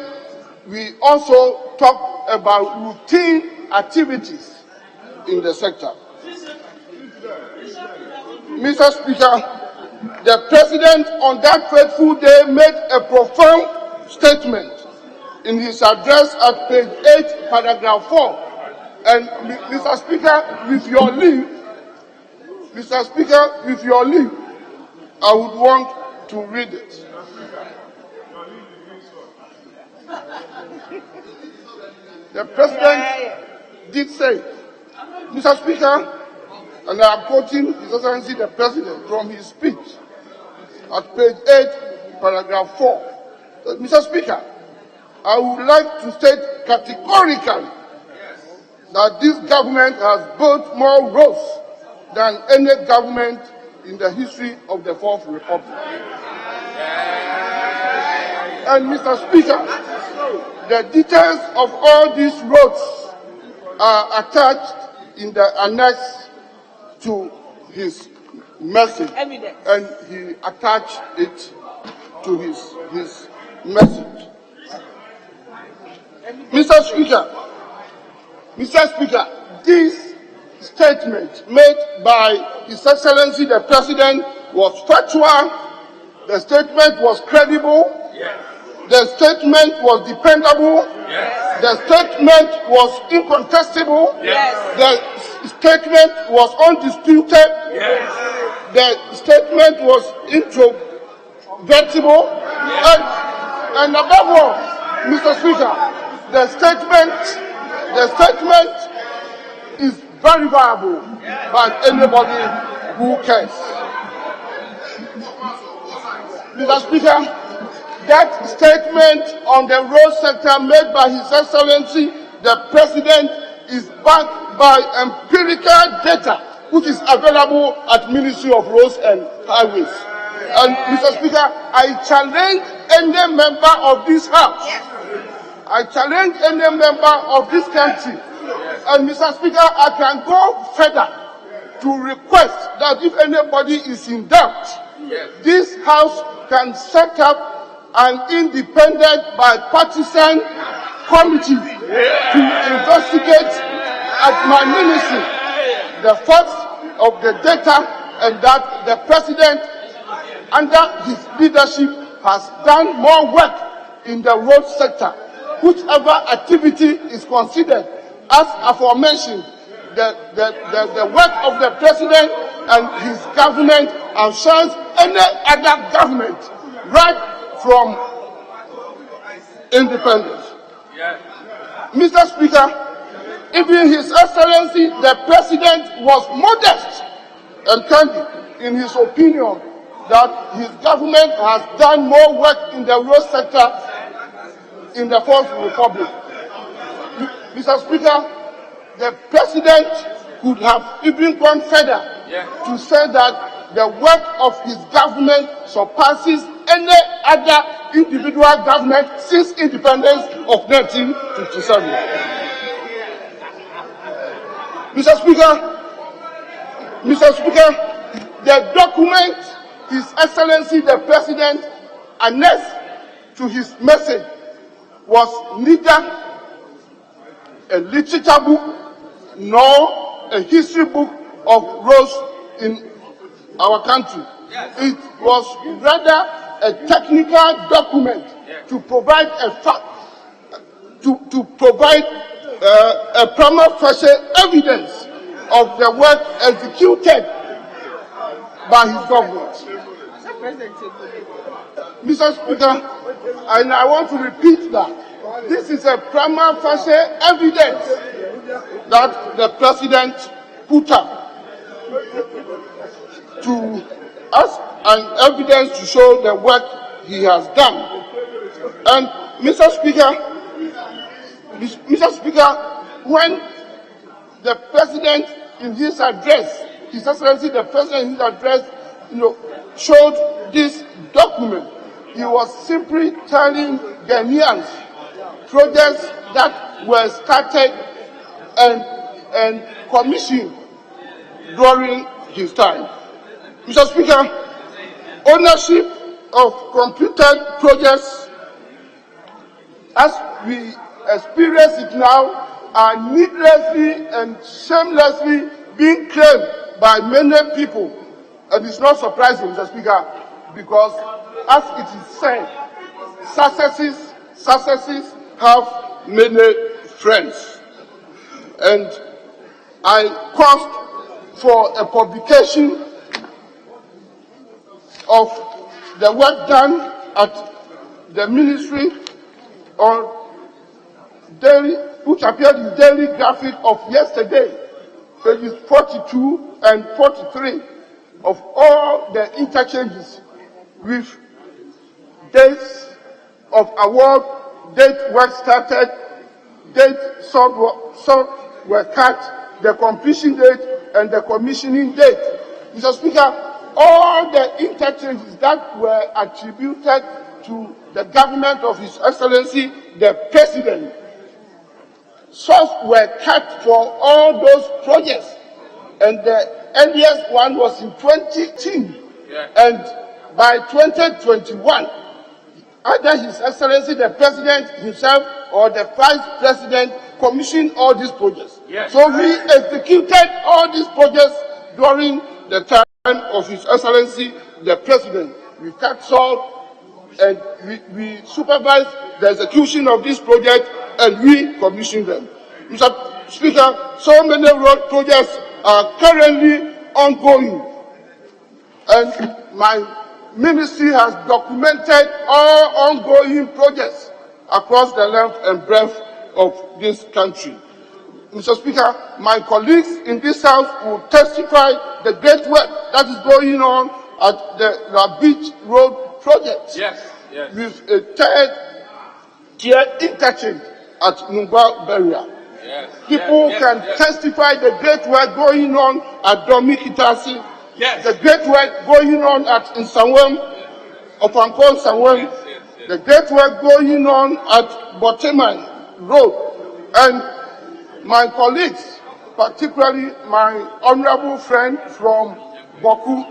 we also talk about routine activities in the sector. Mr. Speaker, the President on that fateful day made a profound statement in his address at page 8, paragraph 4. And Mr. Speaker, with your leave, I would want to read it. The President did say, Mr. Speaker, and I am quoting His Excellency the President from his speech at page 8, paragraph 4. Mr. Speaker, I would like to state categorically that this government has built more roads than any government in the history of the Fourth Republic. And Mr. Speaker, the details of all these roads are attached in the annex to his message, and he attached it to his message. Mr. Speaker, this statement made by His Excellency the President was factual, the statement was credible, the statement was dependable, the statement was incontestable, the statement was undisputed, the statement was introvertible, and above all, Mr. Speaker, the statement is verifiable by anybody who cares. Mr. Speaker, that statement on the road sector made by His Excellency the President is backed by empirical data which is available at Ministry of Roads and Highways. And Mr. Speaker, I challenge any member of this House, I challenge any member of this country, and Mr. Speaker, I can go further to request that if anybody is in doubt, this House can set up an independent bipartisan committee to investigate at my ministry the facts of the data, and that the President, under his leadership, has done more work in the road sector. Whichever activity is considered as aforementioned, the work of the President and his government outshines any other government right from independence. Mr. Speaker, even His Excellency the President was modest and candid in his opinion that his government has done more work in the road sector in the Fourth Republic. Mr. Speaker, the President could have even gone further to say that the work of his government surpasses any other individual government since independence of 1957. Mr. Speaker, the document His Excellency the President annexed to his message was neither a literature book nor a history book of roads in our country. It was rather a technical document to provide a fact, to provide a prima facie evidence of the work executed by his government. Mr. Speaker, and I want to repeat that this is a prima facie evidence that the president put up to us, an evidence to show the work he has done. And Mr. Speaker, when the president in his address, His Excellency the President in his address, showed this document, he was simply telling Ghanaians projects that were started and commissioned during his time. Mr. Speaker, ownership of completed projects, as we experience it now, are needlessly and shamelessly being claimed by many people. And it's not surprising, Mr. Speaker, because as it is said, successes have many friends. And I called for a publication of the work done at the ministry on daily, which appeared in daily graphic of yesterday, pages 42 and 43, of all the interchanges with dates of award, date work started, date salt were cut, the completion date, and the commissioning date. Mr. Speaker, all the interchanges that were attributed to the government of His Excellency the President, sources were cut for all those projects, and the earliest one was in 2018, and by 2021, either His Excellency the President himself or the Vice President commissioned all these projects. So we executed all these projects during the time of His Excellency the President. We cut salt and we supervised the execution of this project and we commissioned them. Mr. Speaker, so many road projects are currently ongoing, and my ministry has documented all ongoing projects across the length and breadth of this country. Mr. Speaker, my colleagues in this House will testify the great work that is going on at the La Beach Road project, with a third-tier interchange at Nungwa Barrier. People can testify the great work going on at Domi Kitasi, the great work going on at Nsawam, Ofankon Nsawam, the great work going on at Boteman Road. And my colleagues, particularly my honorable friend from Boku,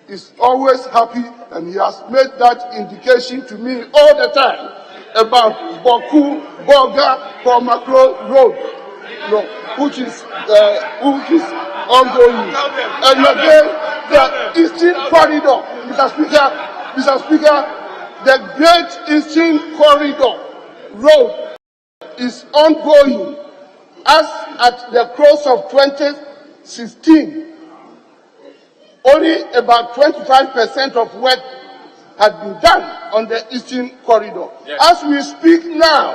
is always happy, and he has made that indication to me all the time about Boku Boga Komakro Road, which is ongoing. And again, the Eastern Corridor, Mr. Speaker, the Great Eastern Corridor Road is ongoing. As at the close of 2016, only about 25% of work had been done on the Eastern Corridor. As we speak now,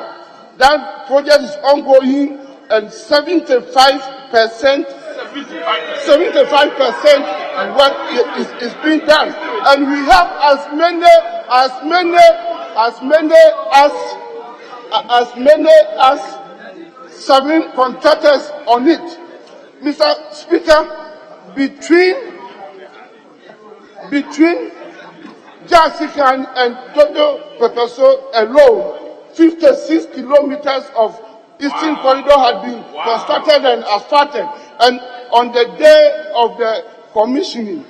that project is ongoing, and 75% work is being done. And we have as many as 7 contractors on it. Mr. Speaker, between Jasikan and Dodo Pepeso alone, 56 kilometers of Eastern Corridor had been constructed and asphalted. And on the day of the commissioning,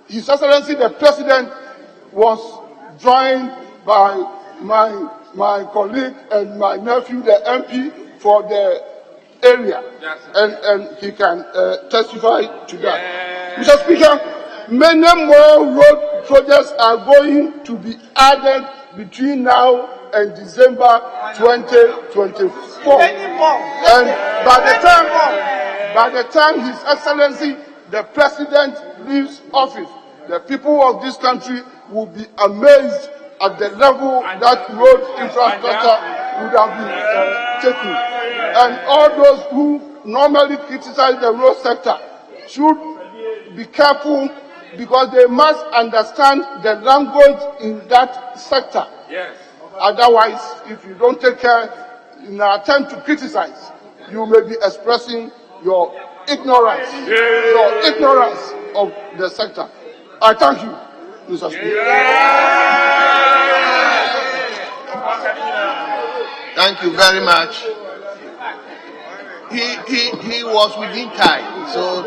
His Excellency the President was joined by my colleague and my nephew, the MP for the area, and he can testify to that. Mr. Speaker, many more road projects are going to be added between now and December 2024. And by the time His Excellency the President leaves office, the people of this country will be amazed at the level that road infrastructure would have been taken. And all those who normally criticize the road sector should be careful, because they must understand the language in that sector. Yes. Otherwise, if you don't take care in an attempt to criticize, you may be expressing your ignorance of the sector. I thank you, Mr. Speaker. Thank you very much. He was within time, so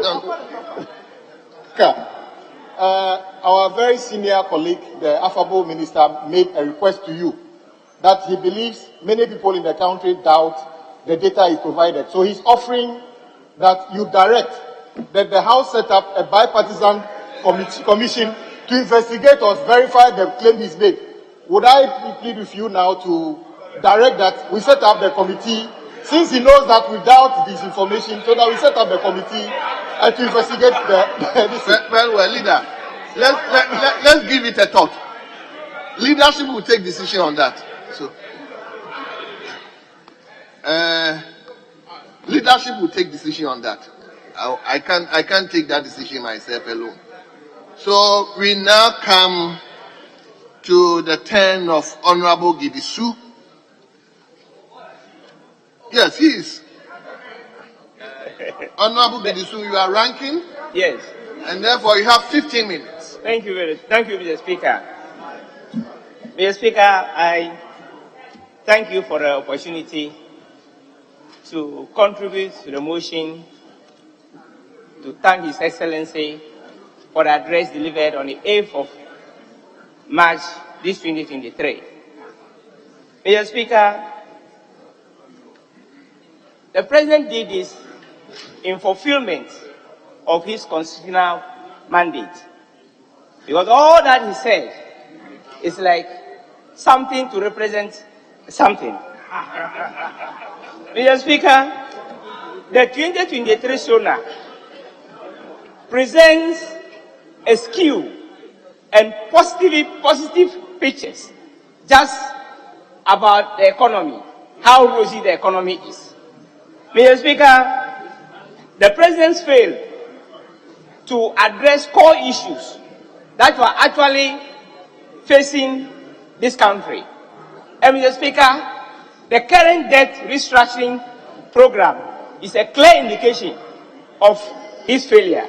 our very senior colleague, the affable minister, made a request to you that he believes many people in the country doubt the data is provided. So he's offering that you direct that the House set up a bipartisan commission to investigate or verify the claim he's made. Would I plead with you now to direct that we set up the committee, since he knows that we doubt this information, so that we set up the committee to investigate this. Well, leader, let's give it a thought. Leadership will take decision on that. So, leadership will take decision on that. I can't take that decision myself alone. So we now come to the turn of Honorable Gidisu. Yes, he is. Honorable Gidisu, you are ranking? Yes. And therefore you have 15 minutes. Thank you, Mr. Speaker. Mr. Speaker, I thank you for the opportunity to contribute to the motion to thank His Excellency for the address delivered on the 8th of March, this 2023. Mr. Speaker, the President did this in fulfillment of his constitutional mandate, because all that he said is like something to represent something. Mr. Speaker, the 2023 SONA presents a skew and positive pictures just about the economy, how rosy the economy is. Mr. Speaker, the President failed to address core issues that were actually facing this country. And Mr. Speaker, the current debt restructuring program is a clear indication of his failure.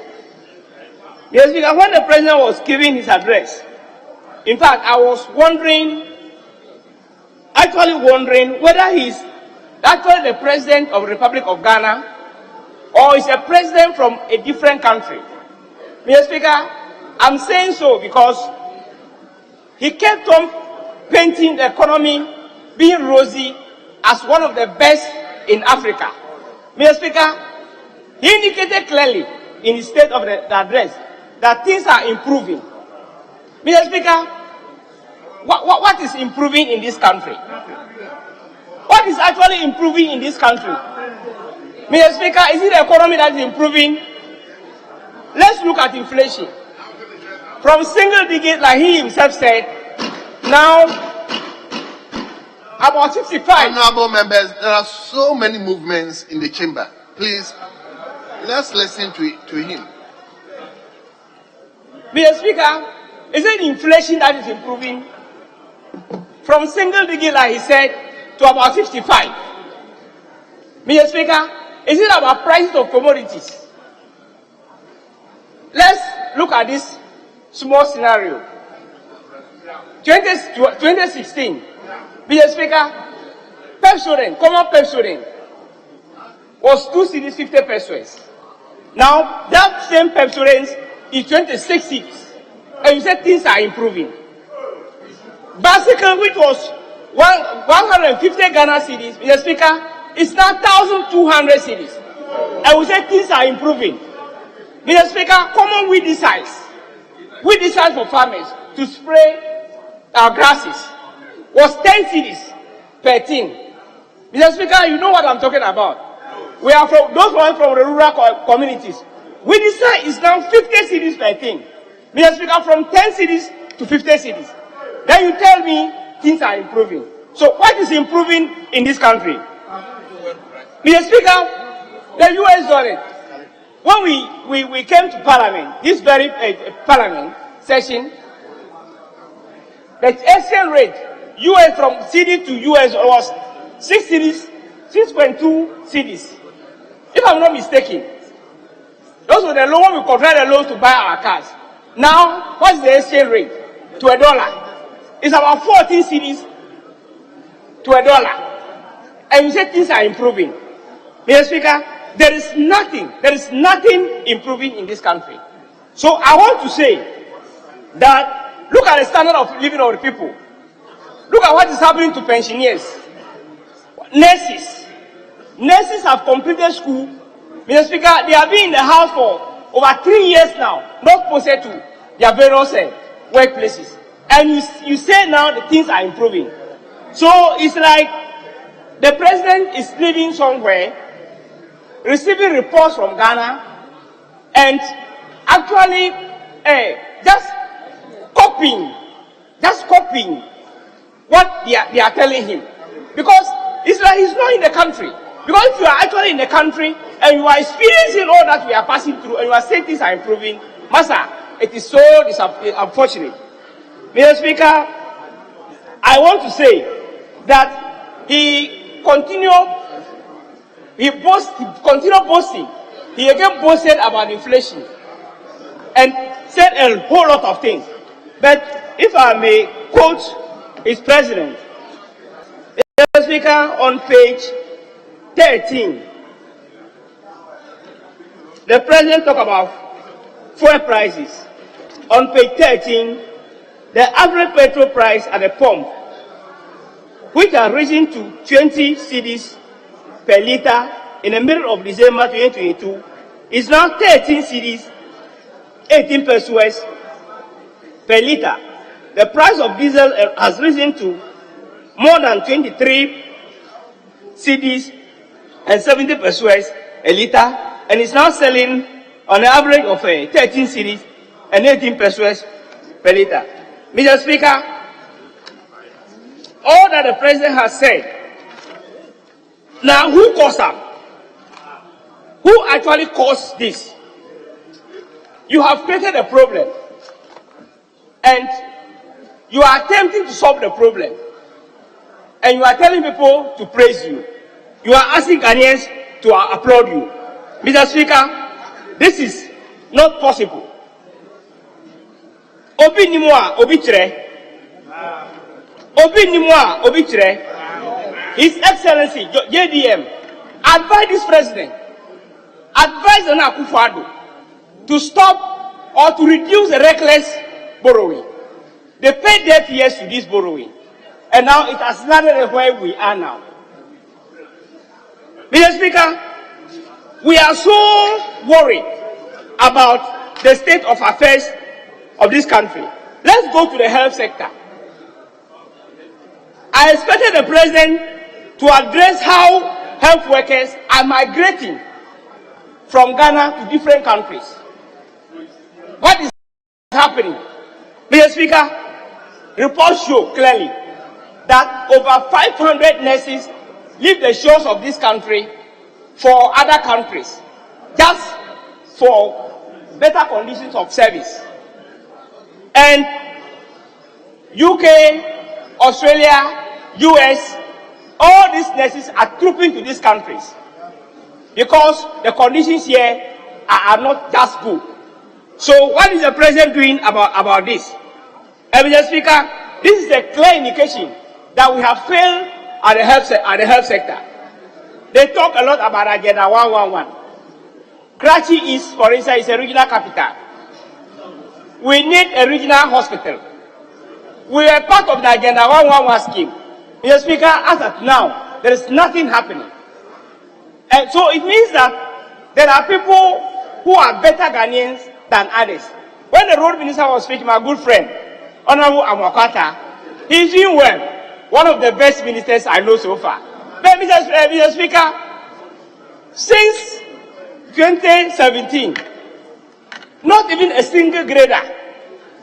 Mr. Speaker, when the President was giving his address, in fact, I was actually wondering whether he's actually the President of the Republic of Ghana or is a president from a different country. Mr. Speaker, I'm saying so because he kept on painting the economy being rosy as one of the best in Africa. Mr. Speaker, he indicated clearly in his state of the address that things are improving. Mr. Speaker, what is improving in this country? What is actually improving in this country? Mr. Speaker, is it the economy that is improving? Let's look at inflation. From single digit, like he himself said, now about 65. Honorable members, there are so many movements in the chamber. Please, let's listen to him. Mr. Speaker, is it inflation that is improving? From single digit, like he said, to about 55. Mr. Speaker, is it about prices of commodities? Let's look at this small scenario. 2016, Mr. Speaker, common pepsodent was 2 cedis 50 pesos. Now, that same pepsodent is 26 cedis. And you said things are improving. Basically, which was 150 Ghana cedis, Mr. Speaker, it's now 1,200 cities. And we say things are improving. Mr. Speaker, common weedicides for farmers to spray our grasses was 10 cities per team. Mr. Speaker, you know what I'm talking about. We are from those ones from the rural communities. Weedicide is now 50 cities per team. Mr. Speaker, from 10 cities to 50 cities. Then you tell me things are improving. So what is improving in this country? Mr. Speaker, the US done it. When we came to Parliament, this very Parliament session, the exchange rate, US from CD to US was 6.2 cedis. If I'm not mistaken, those were the loans we contract the loans to buy our cars. Now, what's the exchange rate? To $1. It's about 14 cedis to $1. And you say things are improving. Mr. Speaker, there is nothing improving in this country. So I want to say that look at the standard of living of the people. Look at what is happening to pensioners. Nurses have completed school. Mr. Speaker, they have been in the house for over 3 years now, not posted to their various workplaces. And you say now the things are improving. So it's like the president is living somewhere, receiving reports from Ghana, and actually just copying what they are telling him. Because it's like he's not in the country. Because if you are actually in the country and you are experiencing all that we are passing through and you are saying things are improving, Master, it is so unfortunate. Mr. Speaker, I want to say that he continued boasting. He again boasted about inflation and said a whole lot of things. But if I may quote his president, Mr. Speaker, on page 13, the president talked about fuel prices. On page 13, the average petrol price at the pump, which are risen to 20 cedis per litre in the middle of December 2022, is now 13 cedis, 18 pesos per litre. The price of diesel has risen to more than 23 cedis and 70 pesos a litre, and is now selling on an average of 13 cedis and 18 pesos per litre. Mr. Speaker, all that the president has said, now who caused them? Who actually caused this? You have created a problem, and you are attempting to solve the problem, and you are telling people to praise you. You are asking Ghanaians to applaud you. Mr. Speaker, this is not possible. Obi nimwa, obi chere. Obi nimwa, obi chere. His Excellency, JDM, advise this president, advise Nana Akufo-Addo to stop or to reduce the reckless borrowing. They paid debt years to this borrowing, and now it has landed where we are now. Mr. Speaker, we are so worried about the state of affairs of this country. Let's go to the health sector. I expected the president to address how health workers are migrating from Ghana to different countries. What is happening? Mr. Speaker, reports show clearly that over 500 nurses leave the shores of this country for other countries just for better conditions of service. And UK, Australia, US, all these nurses are trooping to these countries because the conditions here are not just good. So what is the president doing about this? Mr. Speaker, this is a clear indication that we have failed at the health sector. They talk a lot about Agenda 111. Karachi is, for instance, is a regional capital. We need a regional hospital. We are part of the Agenda 111 scheme. Mr. Speaker, as of now, there is nothing happening. And so it means that there are people who are better Ghanaians than others. When the road minister was speaking, my good friend, Honorable Amwakata, he's doing well. One of the best ministers I know so far. But Mr. Speaker, since 2017, not even a single grader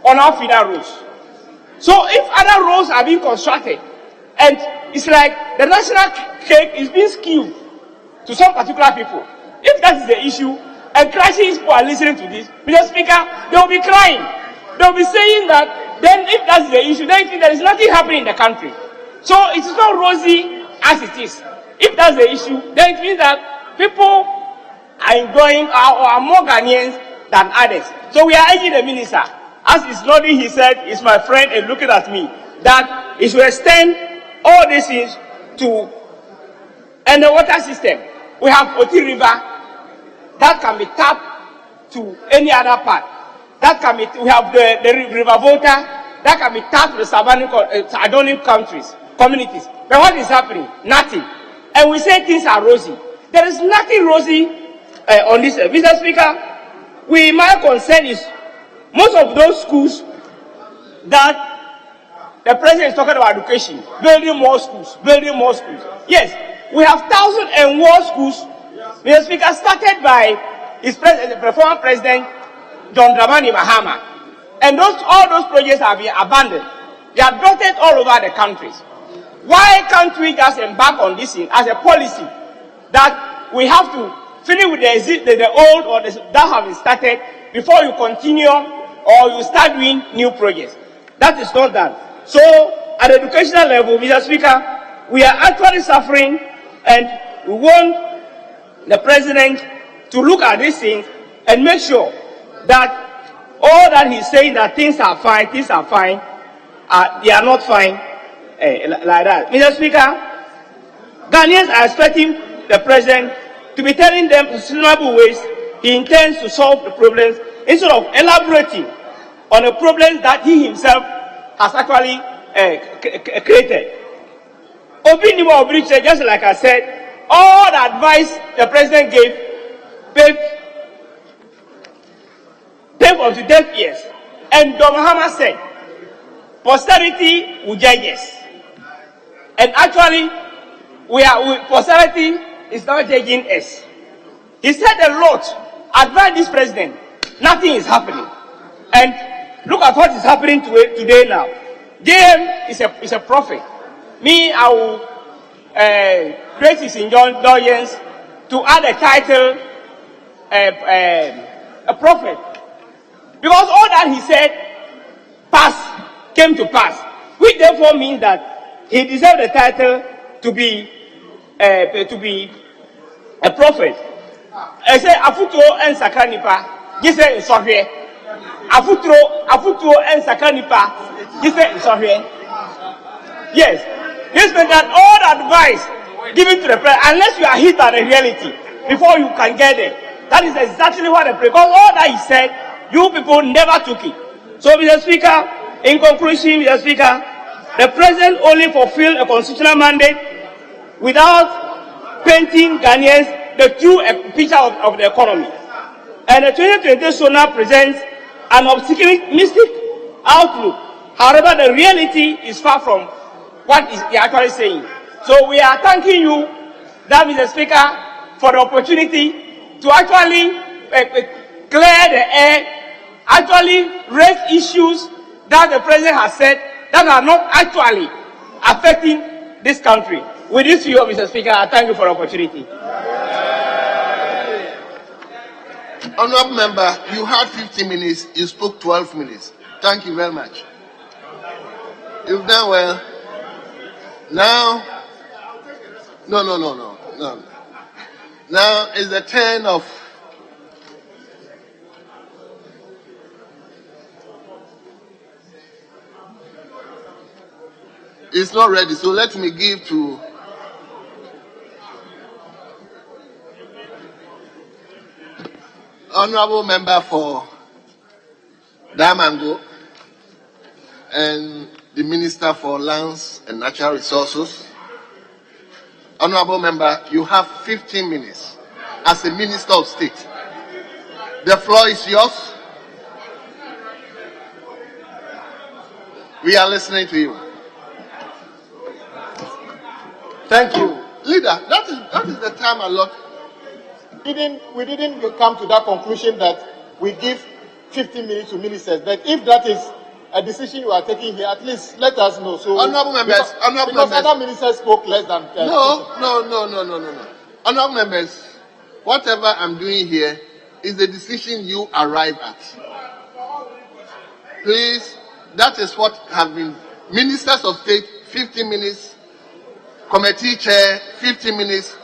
on our feeder roads. So if other roads are being constructed, and it's like the national cake is being skewed to some particular people, if that is the issue, and crashing people are listening to this, Mr. Speaker, they will be crying. They will be saying that, then if that's the issue, then there is nothing happening in the country. So it is not rosy as it is. If that's the issue, then it means that people are enjoying or are more Ghanaians than others. So we are urging the minister, as he's nodding, he said, is my friend and looking at me, that he should extend all these things to and the water system. We have Oti River that can be tapped to any other part. That can be, we have the River Volta that can be tapped to the surrounding communities. But what is happening? Nothing. And we say things are rosy. There is nothing rosy on this. Mr. Speaker, my concern is most of those schools that the president is talking about education, building more schools. Yes, we have thousands and more schools. Mr. Speaker, started by the former president, John Dramani Mahama. And all those projects have been abandoned. They are dotted all over the countries. Why can't we just embark on this thing as a policy that we have to finish with the old or that have been started before you continue or you start doing new projects? That is not done. So at the educational level, Mr. Speaker, we are actually suffering, and we want the president to look at these things and make sure that all that he's saying that things are fine, they are not fine like that. Mr. Speaker, Ghanaians are expecting the president to be telling them in reasonable ways he intends to solve the problems instead of elaborating on the problems that he himself has actually created. Obinimo Obriche, just like I said, all the advice the president gave paved up to deaf ears. And Dr. Mahama said, posterity will judge us. And actually, posterity is not judging us. He said a lot, advised this president, nothing is happening. And look at what is happening today now. JM is a prophet. Me, I will create his indulgence to add a title, a prophet. Because all that he said came to pass, which therefore means that he deserved the title to be a prophet. I say afutro en sakanipa, you say sorry. Afutro en sakanipa, you say sorry. Yes, this means that all the advice given to the president, unless you are hit by the reality before you can get it, that is exactly what the because all that he said, you people never took it. So, Mr. Speaker, in conclusion, Mr. Speaker, the president only fulfilled a constitutional mandate without painting Ghanaians the true picture of the economy. And the 2020 SONA presents an optimistic outlook. However, the reality is far from what he actually saying. So we are thanking you, that Mr. Speaker, for the opportunity to actually clear the air, actually raise issues that the president has said that are not actually affecting this country. With this view, Mr. Speaker, I thank you for the opportunity. Honourable member, you had 15 minutes, you spoke 12 minutes. Thank you very much. You've done well. Now, no. Now is the turn of it's not ready, so let me give to Honourable Member for Damango and the Minister for Lands and Natural Resources, Honorable member, you have 15 minutes as a Minister of State. The floor is yours. We are listening to you. Thank you. Leader, that is the time allotted. We didn't come to that conclusion that we give 15 minutes to ministers. But if that is a decision you are taking here, at least let us know. So, honorable members, because other ministers spoke less than 10. No. Honorable members, whatever I'm doing here is the decision you arrive at. Please, that is what has been. Ministers of State, 15 minutes. Committee chair, 15 minutes.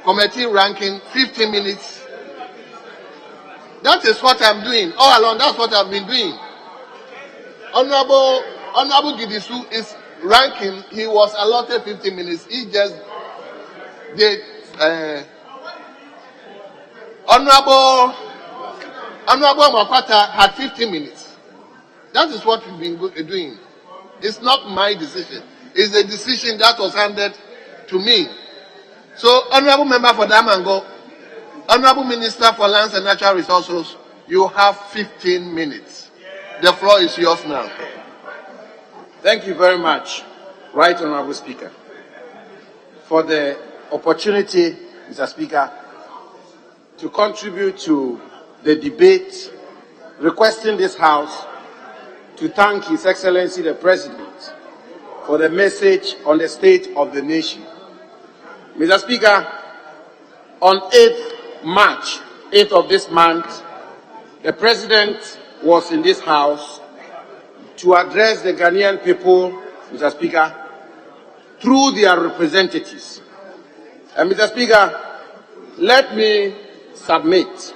Committee ranking, 15 minutes. That is what I'm doing. All along, that's what I've been doing. Honorable Gidisu is ranking. He was allotted 15 minutes. He just did. Honorable Mapata had 15 minutes. That is what we've been doing. It's not my decision. It's a decision that was handed to me. So, Honorable Member for Damango, Honorable Minister for Lands and Natural Resources, you have 15 minutes. The floor is yours now. Thank you very much, Right Honorable Speaker, for the opportunity, Mr. Speaker, to contribute to the debate, requesting this House to thank His Excellency the President for the message on the state of the nation. Mr. Speaker, on 8th March, 8th of this month, the President was in this House to address the Ghanaian people, Mr. Speaker, through their representatives. And Mr. Speaker, let me submit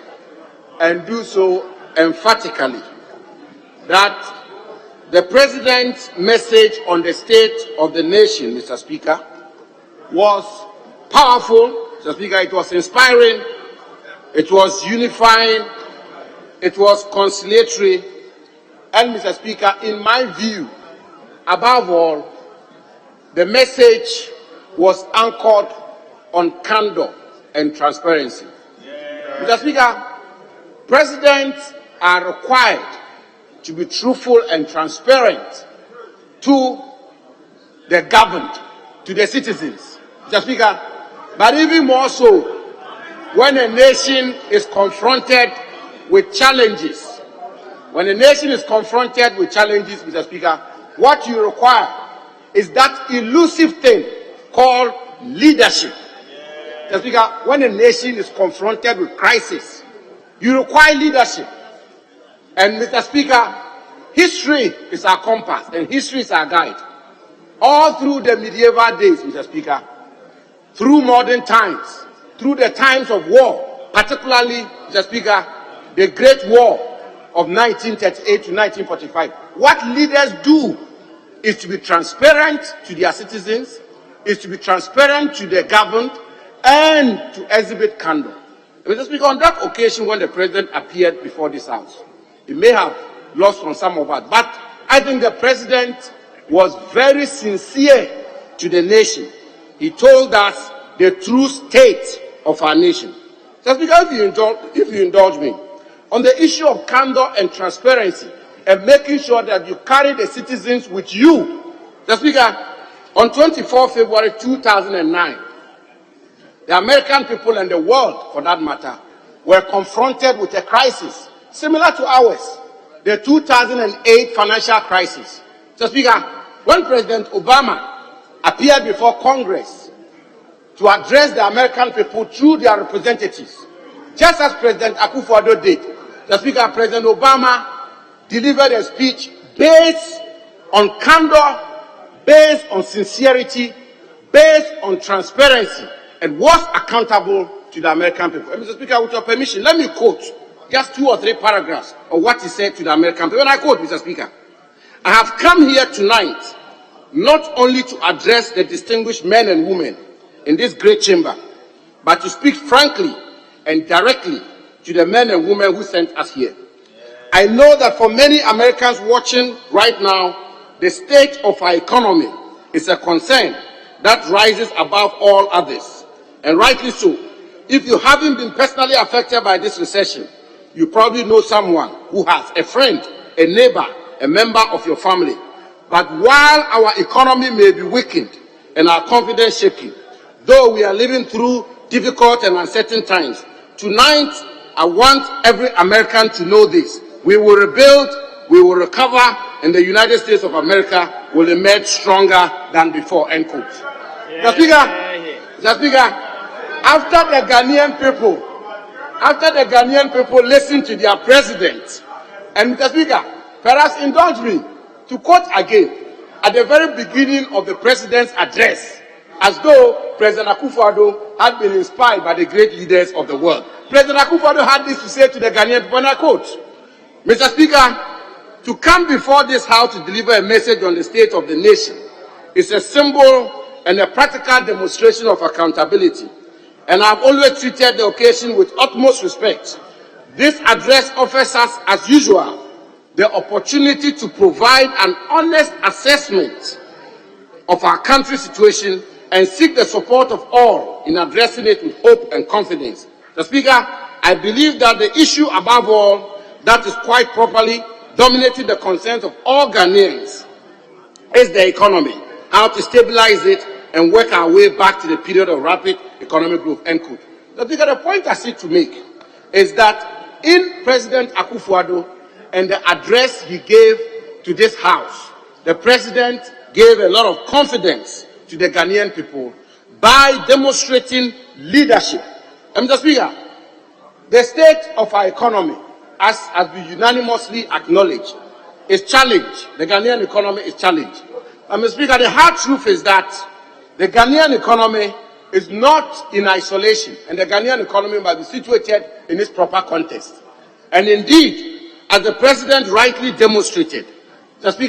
and do so emphatically that the President's message on the state of the nation, Mr. Speaker, was powerful, Mr. Speaker. It was inspiring, it was unifying, it was conciliatory, and Mr. Speaker, in my view, above all, the message was anchored on candor and transparency. Mr. Speaker, presidents are required to be truthful and transparent to the governed, to the citizens. Mr. Speaker, but even more so when a nation is confronted with challenges. When a nation is confronted with challenges, Mr. Speaker, what you require is that elusive thing called leadership. Mr. Speaker, when a nation is confronted with crisis, you require leadership. And Mr. Speaker, history is our compass and history is our guide. All through the medieval days, Mr. Speaker, through modern times, through the times of war, particularly, Mr. Speaker, the Great War of 1938 to 1945, what leaders do is to be transparent to their citizens, is to be transparent to the governed, and to exhibit candor. Mr. Speaker, on that occasion when the President appeared before this House, it may have lost on some of us, but I think the President was very sincere to the nation. He told us the true state of our nation. Mr. Speaker, if you indulge me, on the issue of candor and transparency and making sure that you carry the citizens with you, Mr. Speaker, on 24 February 2009, the American people and the world, for that matter, were confronted with a crisis similar to ours, the 2008 financial crisis. Mr. Speaker, when President Obama appeared before Congress to address the American people through their representatives, just as President Akufo-Addo did, Mr. Speaker, President Obama delivered a speech based on candor, based on sincerity, based on transparency, and was accountable to the American people. And Mr. Speaker, with your permission, let me quote just 2 or 3 paragraphs of what he said to the American people. And I quote, Mr. Speaker, I have come here tonight not only to address the distinguished men and women in this great chamber, but to speak frankly and directly to the men and women who sent us here. I know that for many Americans watching right now, the state of our economy is a concern, that rises above all others, and rightly so. If you haven't been personally affected by this recession, you probably know someone who has, a friend, a neighbor, a member of your family. But while our economy may be weakened and our confidence shaking, though we are living through difficult and uncertain times, tonight I want every American to know this. We will rebuild, we will recover, and the United States of America will emerge stronger than before, end quote. Mr. Speaker, after the Ghanaian people listen to their president, and Mr. Speaker, perhaps indulge me to quote again at the very beginning of the president's address, as though President Akufo-Addo had been inspired by the great leaders of the world. President Akufo-Addo had this to say to the Ghanaian people, and I quote, Mr. Speaker, to come before this House to deliver a message on the state of the nation is a symbol and a practical demonstration of accountability, and I've always treated the occasion with utmost respect. This address offers us, as usual, the opportunity to provide an honest assessment of our country's situation and seek the support of all in addressing it with hope and confidence. Mr. Speaker, I believe that the issue above all that is quite properly dominating the concerns of all Ghanaians is the economy, how to stabilize it and work our way back to the period of rapid economic growth, end quote. Mr. Speaker, the point I seek to make is that in President Akufo-Addo and the address he gave to this House, the President gave a lot of confidence to the Ghanaian people by demonstrating leadership. And Mr. Speaker, the state of our economy, as we unanimously acknowledge, is challenged. The Ghanaian economy is challenged. And Mr. Speaker, the hard truth is that the Ghanaian economy is not in isolation, and the Ghanaian economy must be situated in its proper context. And indeed, as the President rightly demonstrated, Mr. Speaker,